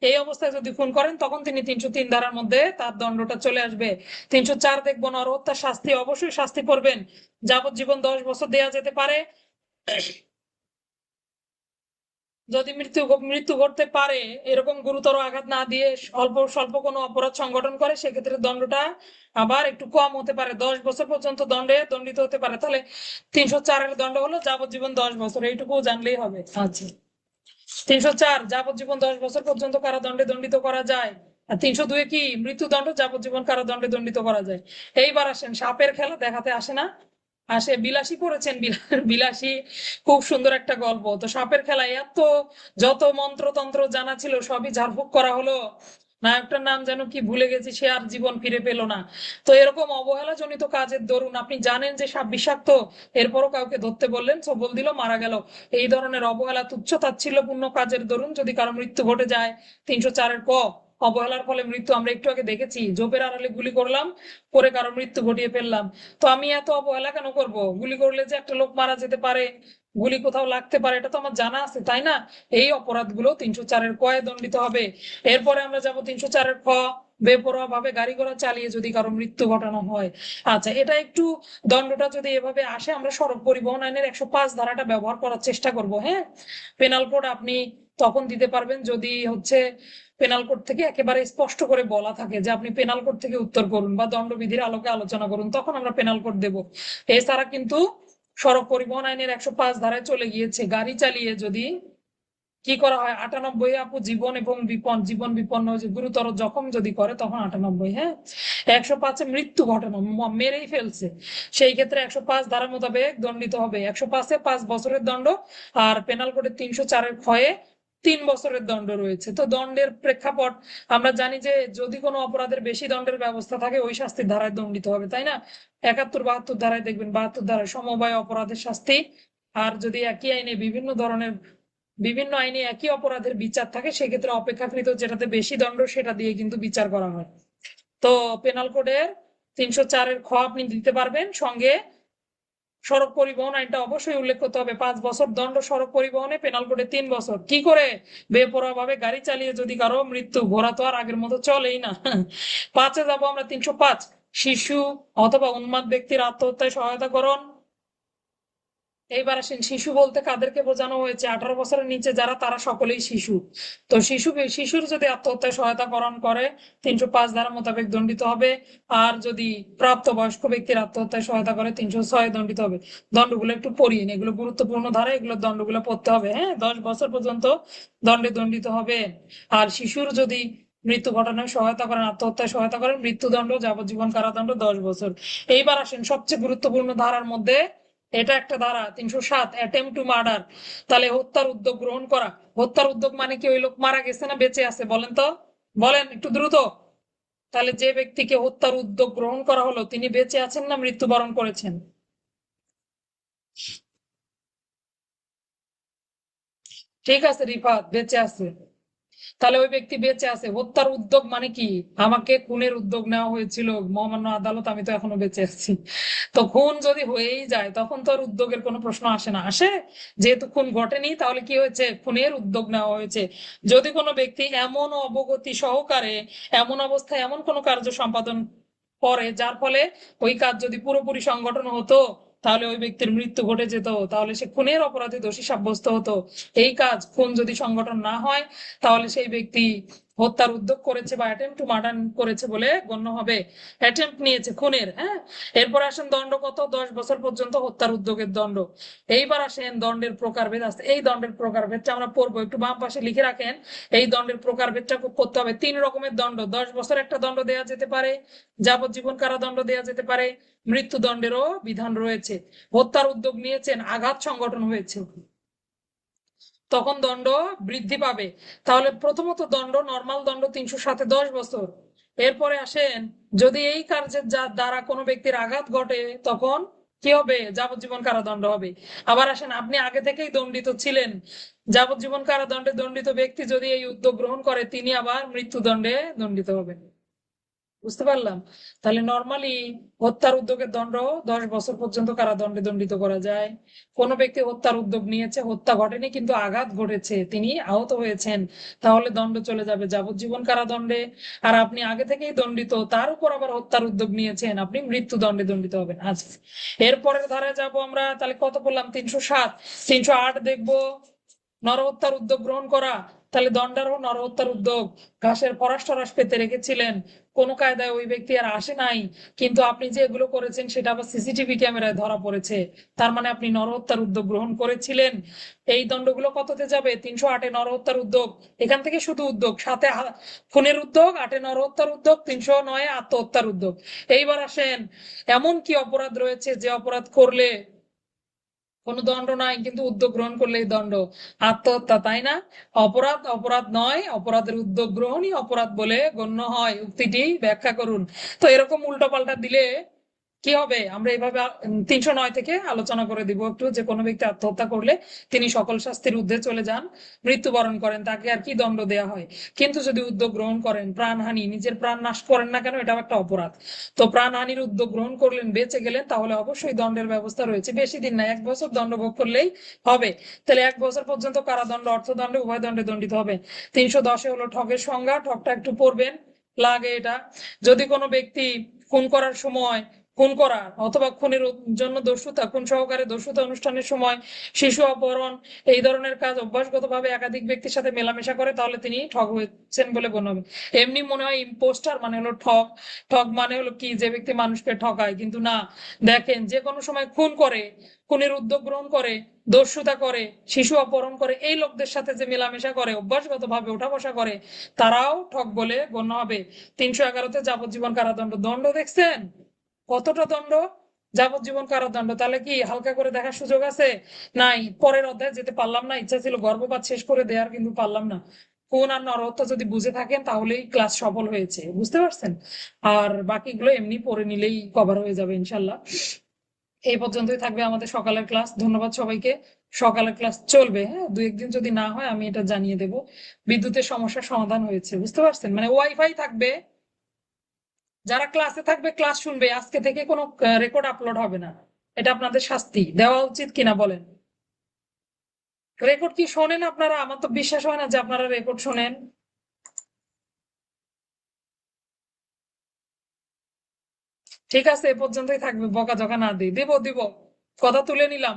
এই অবস্থায় যদি খুন করেন তখন তিনি 303 ধারার মধ্যে তার দণ্ডটা চলে আসবে। 304 দেখবো, নরহত্যার শাস্তি, অবশ্যই শাস্তি পড়বেন। যাবজ্জীবন 10 বছর দেয়া যেতে পারে। যদি মৃত্যু ঘটতে পারে, এরকম গুরুতর আঘাত না দিয়ে অল্প স্বল্প কোনো অপরাধ সংগঠন করে, সেক্ষেত্রে দণ্ডটা আবার একটু কম হতে পারে, 10 বছর পর্যন্ত দণ্ডে দণ্ডিত হতে পারে। তাহলে 304-এর দণ্ড হলো যাবজ্জীবন 10 বছর, এইটুকু জানলেই হবে। আচ্ছা, 304 যাবজ্জীবন 10 বছর পর্যন্ত কারাদণ্ডে দণ্ডিত করা যায়। আর 302 কি মৃত্যুদণ্ড যাবজ্জীবন কারাদণ্ডে দণ্ডিত করা যায়। এইবার আসেন, সাপের খেলা দেখাতে আসে না? আসে। বিলাসী পড়েছেন? বিলাসী খুব সুন্দর একটা গল্প। তো সাপের খেলায় এত যত মন্ত্রতন্ত্র জানা ছিল সবই ঝাড়ফুঁক করা হলো। নায়কটার নাম যেন কি ভুলে গেছি, সে আর জীবন ফিরে পেল না। তো এরকম অবহেলাজনিত কাজের দরুন, আপনি জানেন যে সাপ বিষাক্ত, এরপরও কাউকে ধরতে বললেন, সবল দিল, মারা গেল। এই ধরনের অবহেলা, তুচ্ছ তাচ্ছিল্যপূর্ণ কাজের দরুন যদি কারো মৃত্যু ঘটে যায়, 304-এর অবহেলার ফলে মৃত্যু, আমরা একটু আগে দেখেছি, ঝোপের আড়ালে গুলি করলাম, করে কারো মৃত্যু ঘটিয়ে ফেললাম। তো আমি এত অবহেলা কেন করব? গুলি করলে যে একটা লোক মারা যেতে পারে, গুলি কোথাও লাগতে পারে, এটা তো আমার জানা আছে, তাই না? এই অপরাধগুলো 304-এর কয়ে দণ্ডিত হবে। এরপরে আমরা যাব 304-এর বেপরোয়া ভাবে গাড়ি ঘোড়া চালিয়ে যদি কারো মৃত্যু ঘটানো হয়। আচ্ছা, এটা একটু, দণ্ডটা যদি এভাবে আসে, আমরা সড়ক পরিবহন আইনের 105 ধারাটা ব্যবহার করার চেষ্টা করব। হ্যাঁ, পেনাল কোড আপনি তখন দিতে পারবেন যদি হচ্ছে পেনাল কোড থেকে একেবারে স্পষ্ট করে বলা থাকে যে আপনি পেনাল কোড থেকে উত্তর করুন বা দণ্ডবিধির আলোকে আলোচনা করুন, তখন আমরা পেনাল কোড দেব। এছাড়া কিন্তু সড়ক পরিবহন আইনের 105 ধারায় চলে গিয়েছে, গাড়ি চালিয়ে যদি কি করা হয়, 98, আপু, জীবন এবং জীবন বিপন্ন, যে গুরুতর জখম যদি করে তখন 98। হ্যাঁ, 105-এ মৃত্যু ঘটানো, মেরেই ফেলছে, সেই ক্ষেত্রে 105 ধারা মোতাবেক দণ্ডিত হবে। 105-এ 5 বছরের দণ্ড, আর পেনাল কোডের 304-এর ক্ষয়ে 3 বছরের দণ্ড রয়েছে। তো দণ্ডের প্রেক্ষাপট আমরা জানি যে যদি কোনো অপরাধের বেশি দণ্ডের ব্যবস্থা থাকে ওই শাস্তির ধারায় দণ্ডিত হবে, তাই না? 71, 72 ধারায় দেখবেন, 72 ধারায় সমবায় অপরাধের শাস্তি। আর যদি একই আইনে বিভিন্ন আইনে একই অপরাধের বিচার থাকে, সেক্ষেত্রে অপেক্ষাকৃত যেটাতে বেশি দণ্ড সেটা দিয়ে কিন্তু বিচার করা হয়। তো পেনাল কোডের 304-এর আপনি দিতে পারবেন, সঙ্গে সড়ক পরিবহন আইনটা অবশ্যই উল্লেখ করতে হবে, 5 বছর দণ্ড সড়ক পরিবহনে, পেনাল কোডে 3 বছর। কি করে? বেপরোয়া ভাবে গাড়ি চালিয়ে যদি কারো মৃত্যু, ঘোড়া তো আর আগের মতো চলেই না। 5-এ যাবো আমরা, 305, শিশু অথবা উন্মাদ ব্যক্তির আত্মহত্যায় সহায়তা করণ। এইবার আসেন, শিশু বলতে কাদেরকে বোঝানো হয়েছে? 18 বছরের নিচে যারা, তারা সকলেই শিশু। তো শিশুর যদি আত্মহত্যায় সহায়তা করণ করে 305 ধারা মোতাবেক দণ্ডিত হবে। আর যদি প্রাপ্তবয়স্ক ব্যক্তির আত্মহত্যায় সহায়তা করে 306 দণ্ডিত হবে। দণ্ডগুলো একটু পড়িয়ে নিন, এগুলো গুরুত্বপূর্ণ ধারা, এগুলো দণ্ডগুলো পড়তে হবে। হ্যাঁ, 10 বছর পর্যন্ত দণ্ডে দণ্ডিত হবে। আর শিশুর যদি মৃত্যু ঘটানোয় সহায়তা করেন, আত্মহত্যায় সহায়তা করেন, মৃত্যুদণ্ড, যাবজ্জীবন কারাদণ্ড, 10 বছর। এইবার আসেন সবচেয়ে গুরুত্বপূর্ণ ধারার মধ্যে, এটা একটা ধারা, 307, অ্যাটেম্প টু মার্ডার। তাহলে হত্যার উদ্যোগ গ্রহণ করা। হত্যার উদ্যোগ মানে কি? ওই লোক মারা গেছে না বেঁচে আছে? বলেন তো, বলেন একটু দ্রুত। তাহলে যে ব্যক্তিকে হত্যার উদ্যোগ গ্রহণ করা হলো তিনি বেঁচে আছেন না মৃত্যুবরণ করেছেন? ঠিক আছে রিফাত, বেঁচে আছে। তাহলে ওই ব্যক্তি বেঁচে আছে। হত্যার উদ্যোগ মানে কি? আমাকে খুনের উদ্যোগ নেওয়া হয়েছিল মহামান্য আদালত, আমি তো এখনো বেঁচে আছি। তো খুন যদি হয়েই যায় তখন তো আর উদ্যোগের কোনো প্রশ্ন আসে না, আসে? যেহেতু খুন ঘটেনি তাহলে কি হয়েছে, খুনের উদ্যোগ নেওয়া হয়েছে। যদি কোনো ব্যক্তি এমন অবগতি সহকারে এমন অবস্থায় এমন কোনো কার্য সম্পাদন করে যার ফলে ওই কাজ যদি পুরোপুরি সংগঠন হতো তাহলে ওই ব্যক্তির মৃত্যু ঘটে যেত, তাহলে সে খুনের অপরাধে দোষী সাব্যস্ত হতো। এই কাজ খুন যদি সংগঠন না হয় তাহলে সেই ব্যক্তি হত্যার উদ্যোগ করেছে বা অ্যাটেম্প টু মার্ডার করেছে বলে গণ্য হবে। অ্যাটেম্প নিয়েছে খুনের, হ্যাঁ। এরপর আসেন দণ্ড কত, 10 বছর পর্যন্ত হত্যার উদ্যোগের দণ্ড। এইবার আসেন দণ্ডের প্রকারভেদ আছে, এই দণ্ডের প্রকারভেদটা আমরা পড়বো, একটু বাম পাশে লিখে রাখেন। এই দণ্ডের প্রকারভেদটা করতে হবে। 3 রকমের দণ্ড, 10 বছর একটা দণ্ড দেওয়া যেতে পারে, যাবজ্জীবন কারাদণ্ড দেওয়া যেতে পারে, মৃত্যুদণ্ডেরও বিধান রয়েছে। হত্যার উদ্যোগ নিয়েছেন, আঘাত সংগঠন হয়েছে, তখন দণ্ড বৃদ্ধি পাবে। তাহলে প্রথমত দণ্ড, নর্মাল দণ্ড 307-এ 10 বছর। এরপরে আসেন, যদি এই কার্যের দ্বারা কোনো ব্যক্তির আঘাত ঘটে তখন কি হবে, যাবজ্জীবন কারাদণ্ড হবে। আবার আসেন, আপনি আগে থেকেই দণ্ডিত ছিলেন, যাবজ্জীবন কারাদণ্ডে দণ্ডিত ব্যক্তি যদি এই উদ্যোগ গ্রহণ করে তিনি আবার মৃত্যুদণ্ডে দণ্ডিত হবেন। বুঝতে পারলাম? তাহলে নর্মালি হত্যার উদ্যোগের দণ্ড 10 বছর পর্যন্ত কারাদণ্ডে দণ্ডিত করা যায়। কোনো ব্যক্তি হত্যার উদ্যোগ নিয়েছে, হত্যা ঘটেনি কিন্তু আঘাত ঘটেছে, তিনি আহত হয়েছেন, তাহলে দণ্ড চলে যাবে যাবজ্জীবন কারাদণ্ডে। আর আপনি আগে থেকেই দণ্ডিত, তার উপর আবার হত্যার উদ্যোগ নিয়েছেন, আপনি মৃত্যুদণ্ডে দণ্ডিত হবেন। আচ্ছা, এরপরের ধারায় যাব আমরা। তাহলে কত বললাম, 307। 308 দেখবো, নরহত্যার উদ্যোগ গ্রহণ করা। তাহলে দণ্ডারহ নরহত্যার উদ্যোগ, ঘাসের ফরাস টরাস পেতে রেখেছিলেন, কোনো কায়দায় ওই ব্যক্তি আর আসে নাই, কিন্তু আপনি যে এগুলো করেছেন সেটা আবার সিসিটিভি ক্যামেরায় ধরা পড়েছে, তার মানে আপনি নরহত্যার উদ্যোগ গ্রহণ করেছিলেন। এই দণ্ডগুলো কততে যাবে, 308-এ নরহত্যার উদ্যোগ, এখান থেকে শুধু উদ্যোগ, সাথে খুনের উদ্যোগ, 8-এ নরহত্যার উদ্যোগ, 309-এ আত্মহত্যার উদ্যোগ। এইবার আসেন, এমন কি অপরাধ রয়েছে যে অপরাধ করলে কোনো দণ্ড নাই কিন্তু উদ্যোগ গ্রহণ করলেই দণ্ড? আত্মহত্যা, তাই না? অপরাধ অপরাধ নয়, অপরাধের উদ্যোগ গ্রহণই অপরাধ বলে গণ্য হয়, উক্তিটি ব্যাখ্যা করুন। তো এরকম উল্টো পাল্টা দিলে কি হবে, আমরা এইভাবে 309 থেকে আলোচনা করে দিব একটু, যে কোনো ব্যক্তি আত্মহত্যা করলে তিনি সকল শাস্তির ঊর্ধ্বে চলে যান, মৃত্যুবরণ করেন, তাকে আর কি দণ্ড দেয়া হয়। কিন্তু যদি উদ্যোগ গ্রহণ করেন, প্রাণহানি, নিজের প্রাণ নাশ করেন না কেন, এটাও একটা অপরাধ। তো প্রাণহানির উদ্যোগ গ্রহণ করলেন, বেঁচে গেলেন, তাহলে অবশ্যই দণ্ডের ব্যবস্থা রয়েছে, বেশি দিন না, 1 বছর দণ্ড ভোগ করলেই হবে। তাহলে 1 বছর পর্যন্ত কারাদণ্ড, অর্থদণ্ডে, উভয় দণ্ডে দণ্ডিত হবে। 310-এ হলো ঠগের সংজ্ঞা, ঠগটা একটু পড়বেন, লাগে এটা। যদি কোনো ব্যক্তি খুন করার সময়, খুন করা অথবা খুনের জন্য দস্যুতা, খুন সহকারে দস্যুতা অনুষ্ঠানের সময় শিশু অপহরণ, এই ধরনের কাজ অভ্যাসগতভাবে একাধিক ব্যক্তির সাথে মেলামেশা করে, তাহলে তিনি ঠগ হয়েছেন বলে গণ্য হবে। এমনি মনে হয় ইম্পোস্টার মানে হলো ঠগ, ঠগ মানে হলো কি, যে ব্যক্তি মানুষকে ঠকায়, কিন্তু না। দেখেন, যে কোনো সময় খুন করে, খুনের উদ্যোগ গ্রহণ করে, দস্যুতা করে, শিশু অপহরণ করে, এই লোকদের সাথে যে মেলামেশা করে, অভ্যাসগত ভাবে ওঠা বসা করে, তারাও ঠগ বলে গণ্য হবে। 311-তে যাবজ্জীবন কারাদণ্ড, দণ্ড দেখছেন কতটা দণ্ড, যাবজ্জীবন কারাদণ্ড। তাহলে কি হালকা করে দেখার সুযোগ আছে? নাই। পরের অধ্যায়ে যেতে পারলাম না, ইচ্ছা ছিল গর্ভপাত শেষ করে দেওয়ার, কিন্তু পারলাম না। কোন আর নরহত্যা যদি বুঝে থাকেন তাহলেই ক্লাস সফল হয়েছে, বুঝতে পারছেন? আর বাকিগুলো এমনি পড়ে নিলেই কভার হয়ে যাবে ইনশাল্লাহ। এই পর্যন্তই থাকবে আমাদের সকালের ক্লাস। ধন্যবাদ সবাইকে। সকালের ক্লাস চলবে, হ্যাঁ, 2-1 দিন যদি না হয় আমি এটা জানিয়ে দেব। বিদ্যুতের সমস্যার সমাধান হয়েছে, বুঝতে পারছেন? মানে ওয়াইফাই থাকবে, যারা ক্লাসে থাকবে ক্লাস শুনবে, আজকে থেকে কোনো রেকর্ড আপলোড হবে না। এটা আপনাদের শাস্তি, দেওয়া উচিত কিনা বলেন? রেকর্ড কি শোনেন আপনারা? আমার তো বিশ্বাস হয় না যে আপনারা রেকর্ড শোনেন। ঠিক আছে, এ পর্যন্তই থাকবে, বকাঝকা না দিই, দিব দিব, কথা তুলে নিলাম।